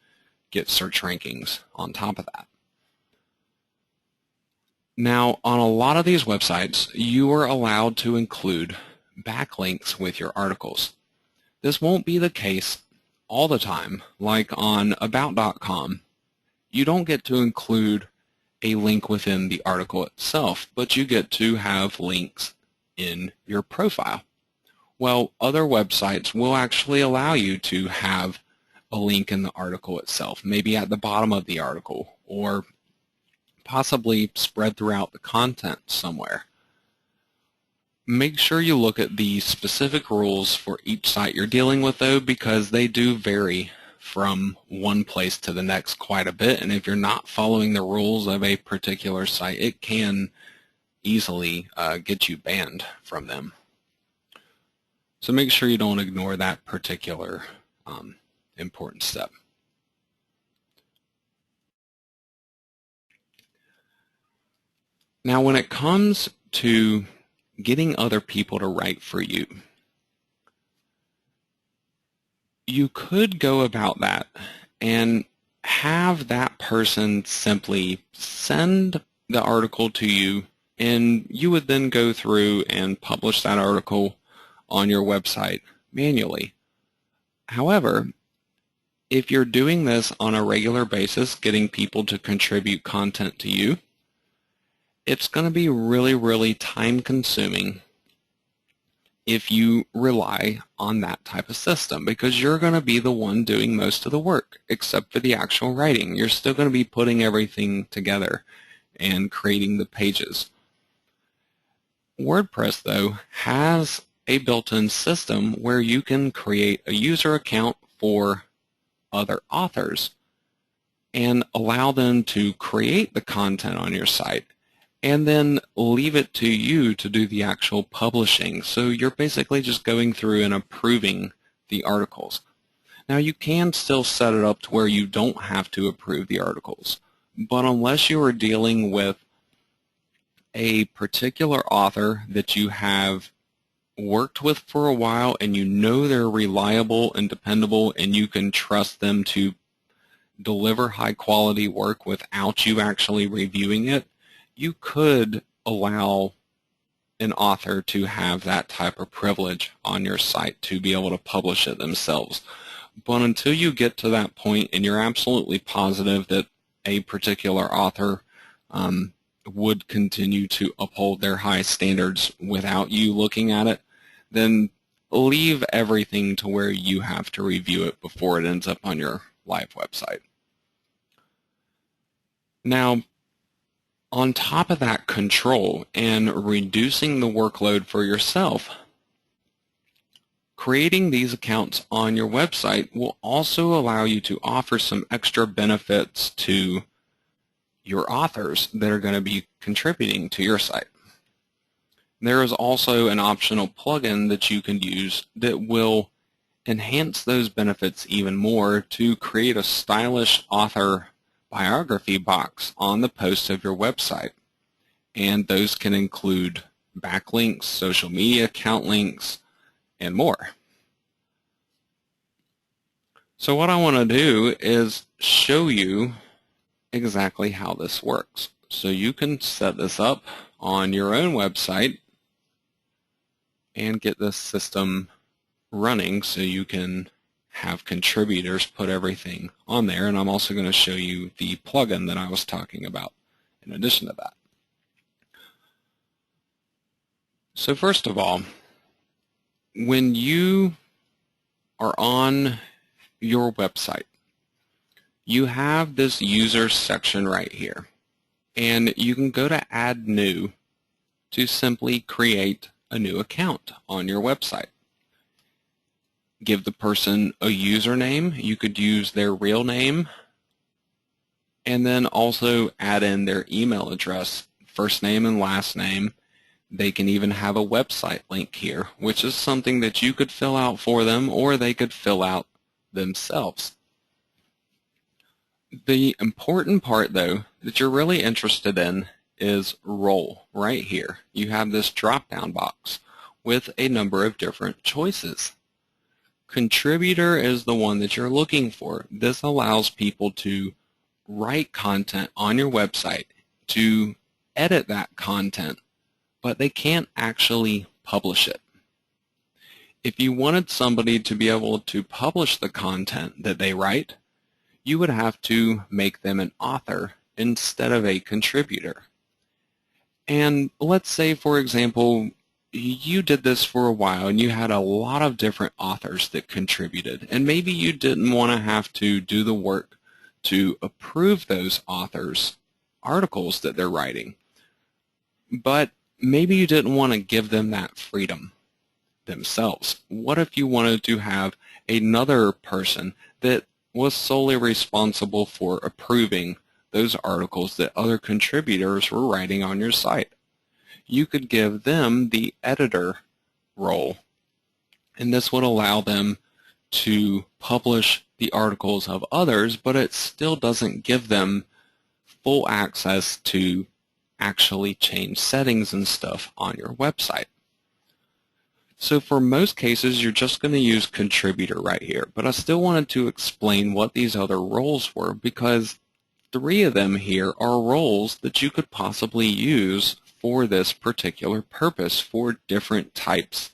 get search rankings on top of that. Now, on a lot of these websites, you are allowed to include backlinks with your articles. This won't be the case all the time. Like on about.com, you don't get to include a link within the article itself, but you get to have links in your profile. Well, other websites will actually allow you to have a link in the article itself, maybe at the bottom of the article, or possibly spread throughout the content somewhere. Make sure you look at the specific rules for each site you're dealing with, though, because they do vary from one place to the next quite a bit, and if you're not following the rules of a particular site, it can easily get you banned from them. So make sure you don't ignore that particular important step. Now, when it comes to getting other people to write for you, you could go about that and have that person simply send the article to you, and you would then go through and publish that article on your website manually. However, if you're doing this on a regular basis, getting people to contribute content to you, it's going to be really, really time-consuming if you rely on that type of system, because you're going to be the one doing most of the work, except for the actual writing. You're still going to be putting everything together and creating the pages. WordPress, though, has a built-in system where you can create a user account for other authors and allow them to create the content on your site, and then leave it to you to do the actual publishing. So you're basically just going through and approving the articles. Now, you can still set it up to where you don't have to approve the articles, but unless you are dealing with a particular author that you have worked with for a while and you know they're reliable and dependable and you can trust them to deliver high-quality work without you actually reviewing it, you could allow an author to have that type of privilege on your site to be able to publish it themselves. But until you get to that point and you're absolutely positive that a particular author would continue to uphold their high standards without you looking at it, then leave everything to where you have to review it before it ends up on your live website. Now, on top of that control and reducing the workload for yourself, creating these accounts on your website will also allow you to offer some extra benefits to your authors that are going to be contributing to your site. There is also an optional plugin that you can use that will enhance those benefits even more to create a stylish author biography box on the post of your website. And those can include backlinks, social media account links, and more. So what I want to do is show you exactly how this works. So you can set this up on your own website and get this system running so you can have contributors put everything on there. And I'm also going to show you the plugin that I was talking about in addition to that. So first of all, when you are on your website, you have this user section right here, and you can go to Add New to simply create a new account on your website. Give the person a username. You could use their real name, and then also add in their email address, first name and last name. They can even have a website link here, which is something that you could fill out for them or they could fill out themselves. The important part, though, that you're really interested in is role. Right here, you have this drop-down box with a number of different choices. Contributor is the one that you're looking for. This allows people to write content on your website, to edit that content, but they can't actually publish it. If you wanted somebody to be able to publish the content that they write, you would have to make them an author instead of a contributor. And let's say, for example, you did this for a while and you had a lot of different authors that contributed, and maybe you didn't want to have to do the work to approve those authors' articles that they're writing, but maybe you didn't want to give them that freedom themselves. What if you wanted to have another person that was solely responsible for approving those articles that other contributors were writing on your site? You could give them the editor role, and this would allow them to publish the articles of others, but it still doesn't give them full access to actually change settings and stuff on your website. So for most cases, you're just going to use contributor right here, but I still wanted to explain what these other roles were, because 3 of them here are roles that you could possibly use for this particular purpose for different types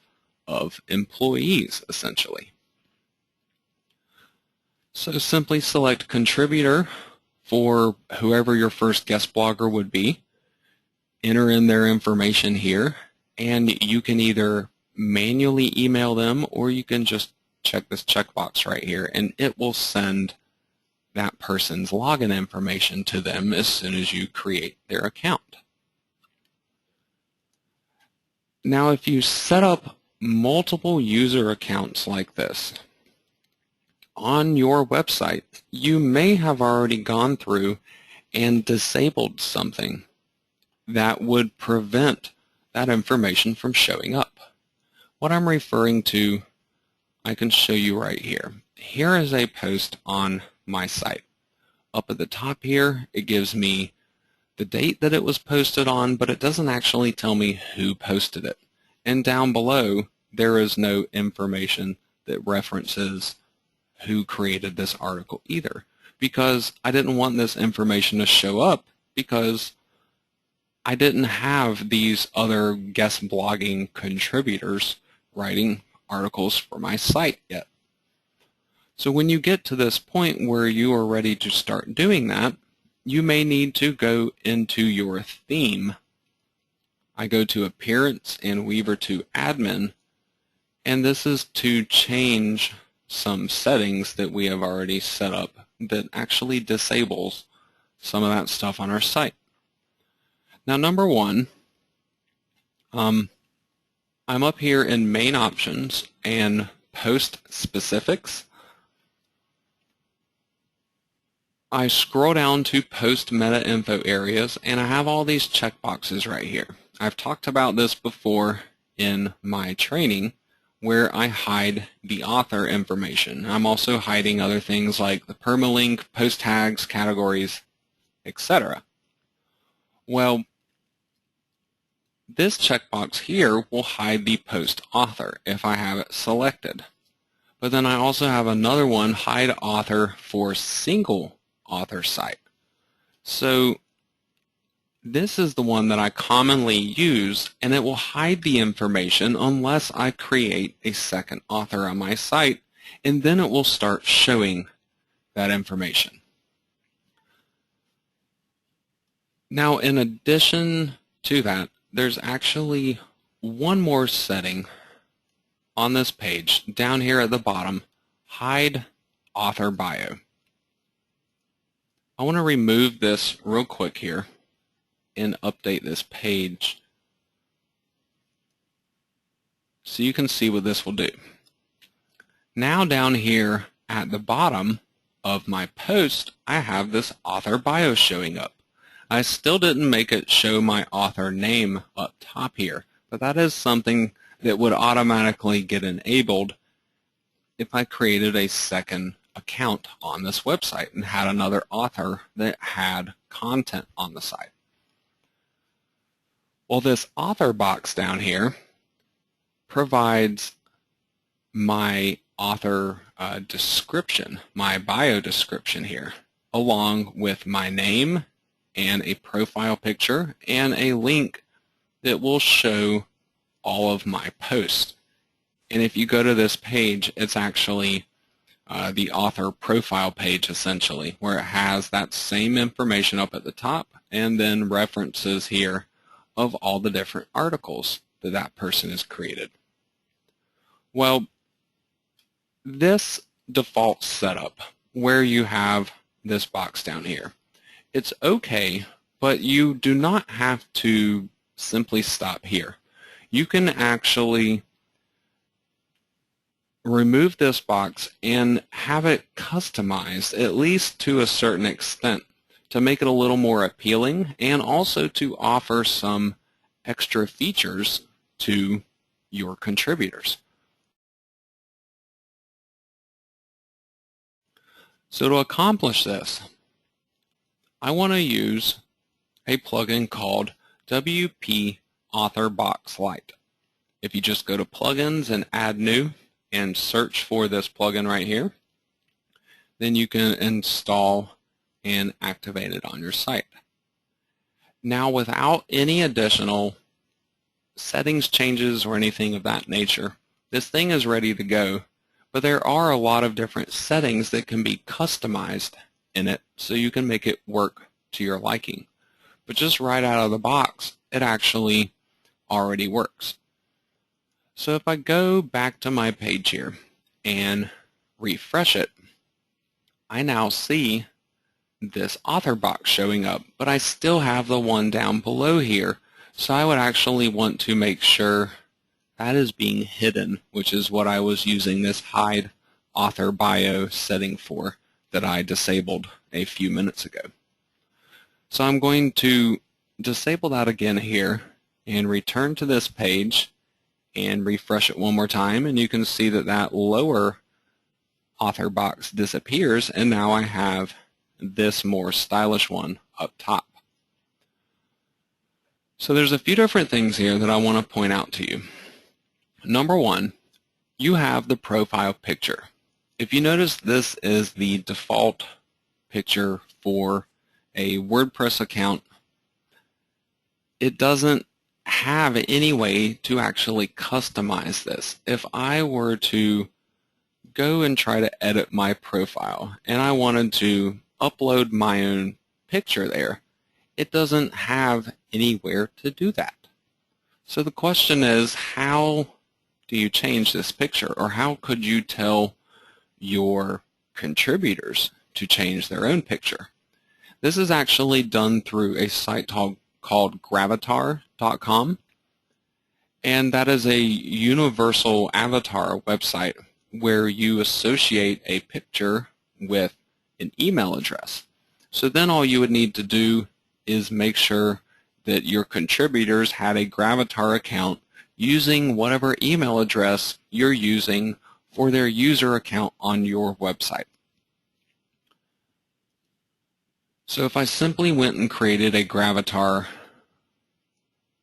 of employees, essentially. So simply select contributor for whoever your first guest blogger would be, enter in their information here, and you can either manually email them or you can just check this checkbox right here and it will send that person's login information to them as soon as you create their account. Now, if you set up multiple user accounts like this on your website, you may have already gone through and disabled something that would prevent that information from showing up. What I'm referring to, I can show you right here. Here is a post on my site. Up at the top here, it gives me the date that it was posted on, but it doesn't actually tell me who posted it. And down below, there is no information that references who created this article either, because I didn't want this information to show up because I didn't have these other guest blogging contributors writing articles for my site yet. So when you get to this point where you are ready to start doing that, you may need to go into your theme. I go to Appearance and Weaver to Admin, and this is to change some settings that we have already set up that actually disables some of that stuff on our site. Now, number 1, I'm up here in Main Options and Post Specifics. I scroll down to Post Meta Info Areas, and I have all these checkboxes right here. I've talked about this before in my training where I hide the author information. I'm also hiding other things like the permalink, post tags, categories, etc. Well, this checkbox here will hide the post author if I have it selected. But then I also have another one, hide author for single author site. So this is the one that I commonly use, and it will hide the information unless I create a second author on my site, and then it will start showing that information. Now, in addition to that, there's actually one more setting on this page down here at the bottom, hide author bio. I want to remove this real quick here and update this page so you can see what this will do. Now down here at the bottom of my post, I have this author bio showing up. I still didn't make it show my author name up top here, but that is something that would automatically get enabled if I created a second account on this website and had another author that had content on the site. Well, this author box down here provides my author description, my bio description here, along with my name and a profile picture and a link that will show all of my posts. And if you go to this page, it's actually the author profile page, essentially, where it has that same information up at the top and then references here of all the different articles that that person has created. Well, this default setup where you have this box down here, it's okay, but you do not have to simply stop here. You can actually remove this box and have it customized, at least to a certain extent, to make it a little more appealing and also to offer some extra features to your contributors. So to accomplish this, I want to use a plugin called WP Author Box Lite. If you just go to Plugins and Add New and search for this plugin right here, then you can install and activate it on your site. Now, without any additional settings changes or anything of that nature, this thing is ready to go, but there are a lot of different settings that can be customized in it so you can make it work to your liking. But just right out of the box, it actually already works. So if I go back to my page here and refresh it, I now see this author box showing up, but I still have the one down below here. So I would actually want to make sure that is being hidden, which is what I was using this hide author bio setting for that I disabled a few minutes ago. So I'm going to disable that again here and return to this page and refresh it one more time, and you can see that that lower author box disappears, and now I have this more stylish one up top. So there's a few different things here that I want to point out to you. Number one, you have the profile picture. If you notice, this is the default picture for a WordPress account. It doesn't have any way to actually customize this. If I were to go and try to edit my profile and I wanted to upload my own picture there, it doesn't have anywhere to do that. So the question is, how do you change this picture, or how could you tell your contributors to change their own picture? This is actually done through a site called gravatar.com, and that is a universal avatar website where you associate a picture with an email address. So then all you would need to do is make sure that your contributors had a Gravatar account using whatever email address you're using for their user account on your website. So if I simply went and created a Gravatar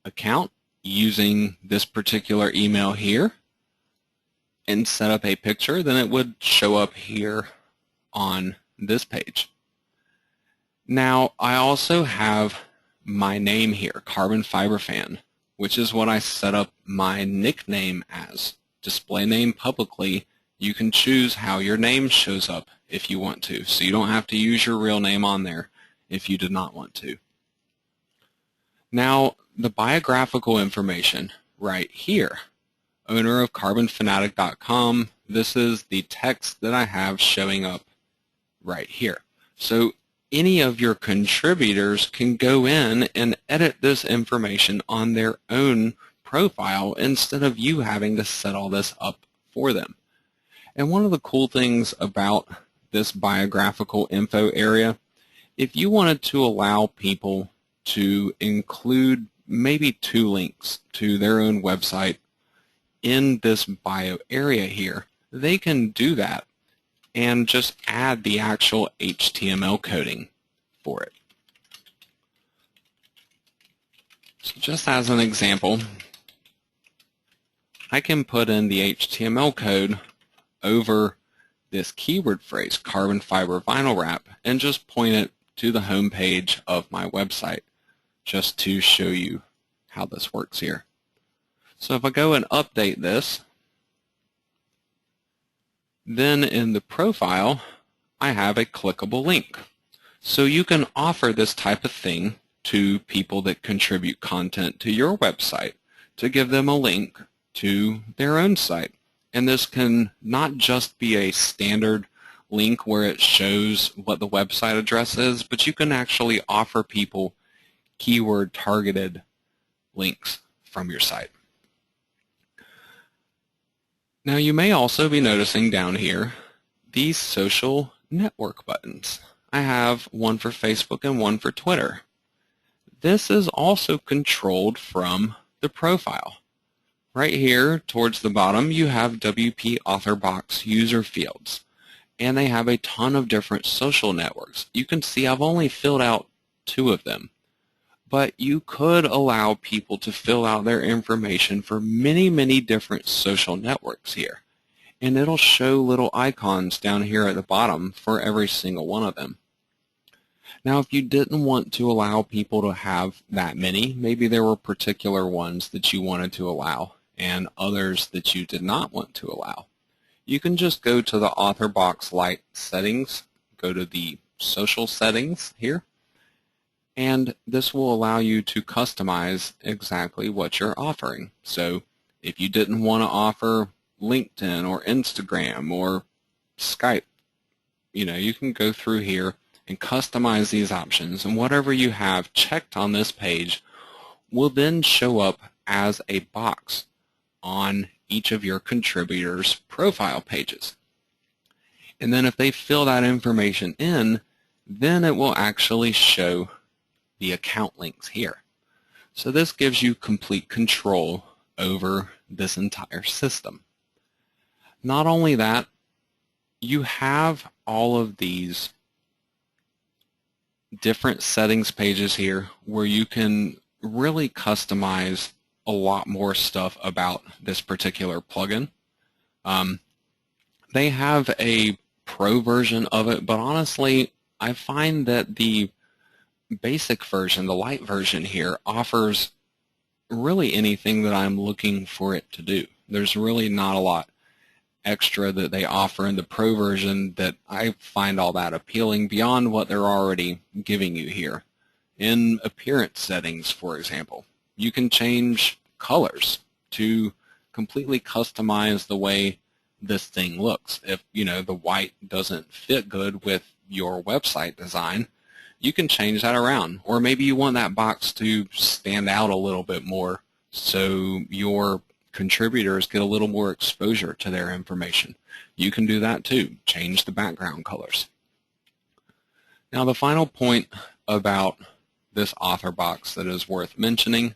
account using this particular email here and set up a picture, then it would show up here on this page. Now, I also have my name here, Carbon Fiber Fan, which is what I set up my nickname as. Display name publicly. You can choose how your name shows up if you want to, so you don't have to use your real name on there if you did not want to. Now, the biographical information right here, owner of carbonfanatic.com, this is the text that I have showing up right here. So any of your contributors can go in and edit this information on their own profile instead of you having to set all this up for them. And one of the cool things about this biographical info area, if you wanted to allow people to include maybe 2 links to their own website in this bio area here, they can do that and just add the actual HTML coding for it. So just as an example, I can put in the HTML code over this keyword phrase, carbon fiber vinyl wrap, and just point it to the home page of my website just to show you how this works here. So if I go and update this, then in the profile, I have a clickable link. So you can offer this type of thing to people that contribute content to your website to give them a link to their own site. And this can not just be a standard link where it shows what the website address is, but you can actually offer people keyword targeted links from your site. Now you may also be noticing down here these social network buttons. I have one for Facebook and one for Twitter. This is also controlled from the profile. Right here towards the bottom you have WP Author Box user fields, and they have a ton of different social networks. You can see I've only filled out 2 of them, but you could allow people to fill out their information for many different social networks here, and it'll show little icons down here at the bottom for every single one of them. Now if you didn't want to allow people to have that many, maybe there were particular ones that you wanted to allow and others that you did not want to allow, you can just go to the Author Box Lite settings, go to the social settings here, and this will allow you to customize exactly what you're offering. So if you didn't want to offer LinkedIn or Instagram or Skype, you can go through here and customize these options, and whatever you have checked on this page will then show up as a box on each of your contributors' profile pages. And then if they fill that information in, then it will actually show the account links here. So this gives you complete control over this entire system. Not only that, you have all of these different settings pages here where you can really customize a lot more stuff about this particular plugin. They have a pro version of it, but honestly I find that the basic version, the light version here, offers really anything that I'm looking for it to do. There's really not a lot extra that they offer in the pro version that I find all that appealing beyond what they're already giving you here. In appearance settings, for example, you can change colors to completely customize the way this thing looks. If the white doesn't fit good with your website design, you can change that around. Or maybe you want that box to stand out a little bit more so your contributors get a little more exposure to their information. You can do that too. Change the background colors. Now the final point about this author box that is worth mentioning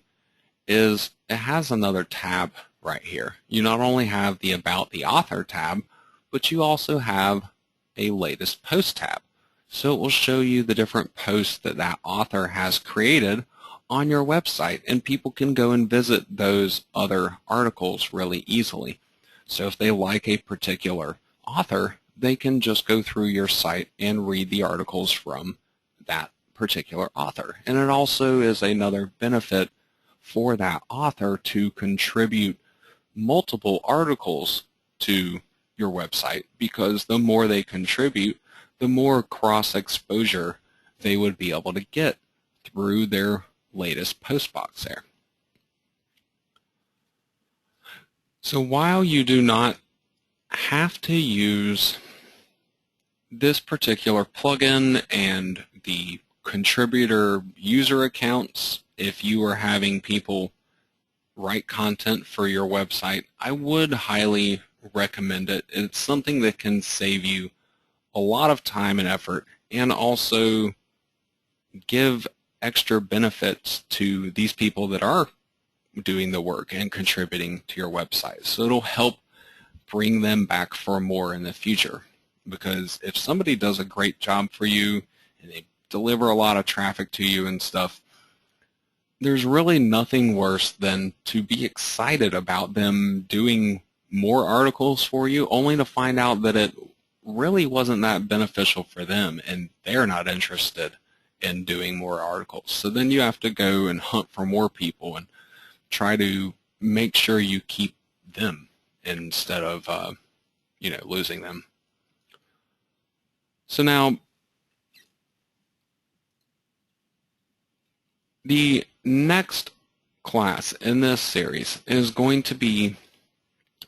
is it has another tab right here. You not only have the About the Author tab, but you also have a Latest Post tab. So it will show you the different posts that that author has created on your website, and people can go and visit those other articles really easily. So if they like a particular author, they can just go through your site and read the articles from that particular author. And it also is another benefit for that author to contribute multiple articles to your website, because the more they contribute, the more cross-exposure they would be able to get through their latest post box there. So while you do not have to use this particular plugin and the contributor user accounts, if you are having people write content for your website, I would highly recommend it. It's something that can save you a lot of time and effort, and also give extra benefits to these people that are doing the work and contributing to your website. So it'll help bring them back for more in the future. Because if somebody does a great job for you and they deliver a lot of traffic to you and stuff, there's really nothing worse than to be excited about them doing more articles for you, only to find out that it really wasn't that beneficial for them and they're not interested in doing more articles. So then you have to go and hunt for more people and try to make sure you keep them instead of losing them. So now the next class in this series is going to be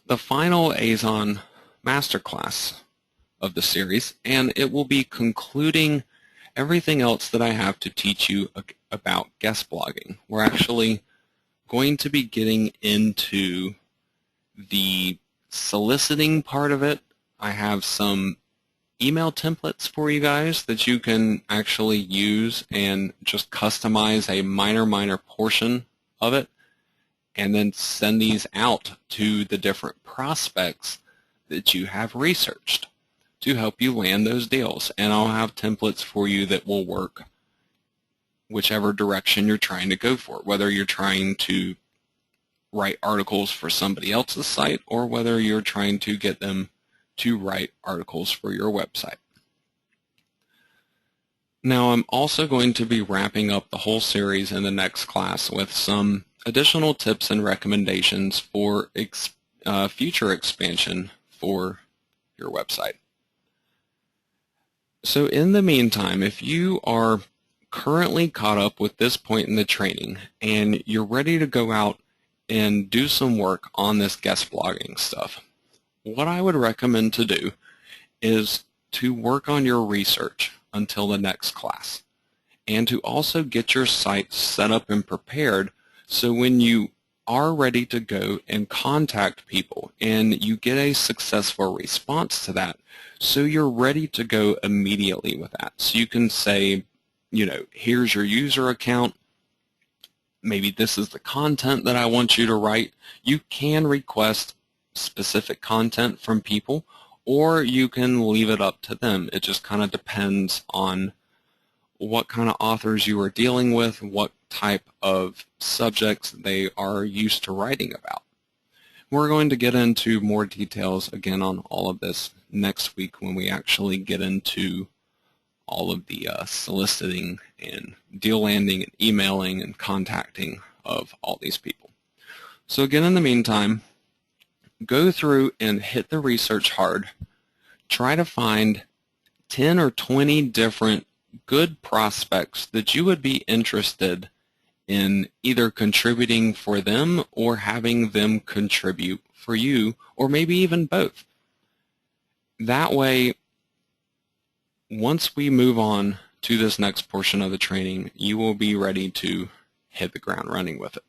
the final AZON masterclass of the series, and it will be concluding everything else that I have to teach you about guest blogging. We're actually going to be getting into the soliciting part of it. I have some email templates for you guys that you can actually use and just customize a minor portion of it and then send these out to the different prospects that you have researched to help you land those deals. And I'll have templates for you that will work whichever direction you're trying to go for, whether you're trying to write articles for somebody else's site or whether you're trying to get them to write articles for your website. Now, I'm also going to be wrapping up the whole series in the next class with some additional tips and recommendations for future expansion for your website. So in the meantime, if you are currently caught up with this point in the training and you're ready to go out and do some work on this guest blogging stuff, what I would recommend to do is to work on your research until the next class and to also get your site set up and prepared so when you are ready to go and contact people and you get a successful response to that, so you're ready to go immediately with that. So you can say, here's your user account. Maybe this is the content that I want you to write. You can request specific content from people, or you can leave it up to them. It just kind of depends on what kind of authors you are dealing with, what type of subjects they are used to writing about. We're going to get into more details again on all of this next week when we actually get into all of the soliciting and deal landing and emailing and contacting of all these people. So again, in the meantime, go through and hit the research hard. Try to find 10 or 20 different good prospects that you would be interested in either contributing for them or having them contribute for you, or maybe even both. That way, once we move on to this next portion of the training, you will be ready to hit the ground running with it.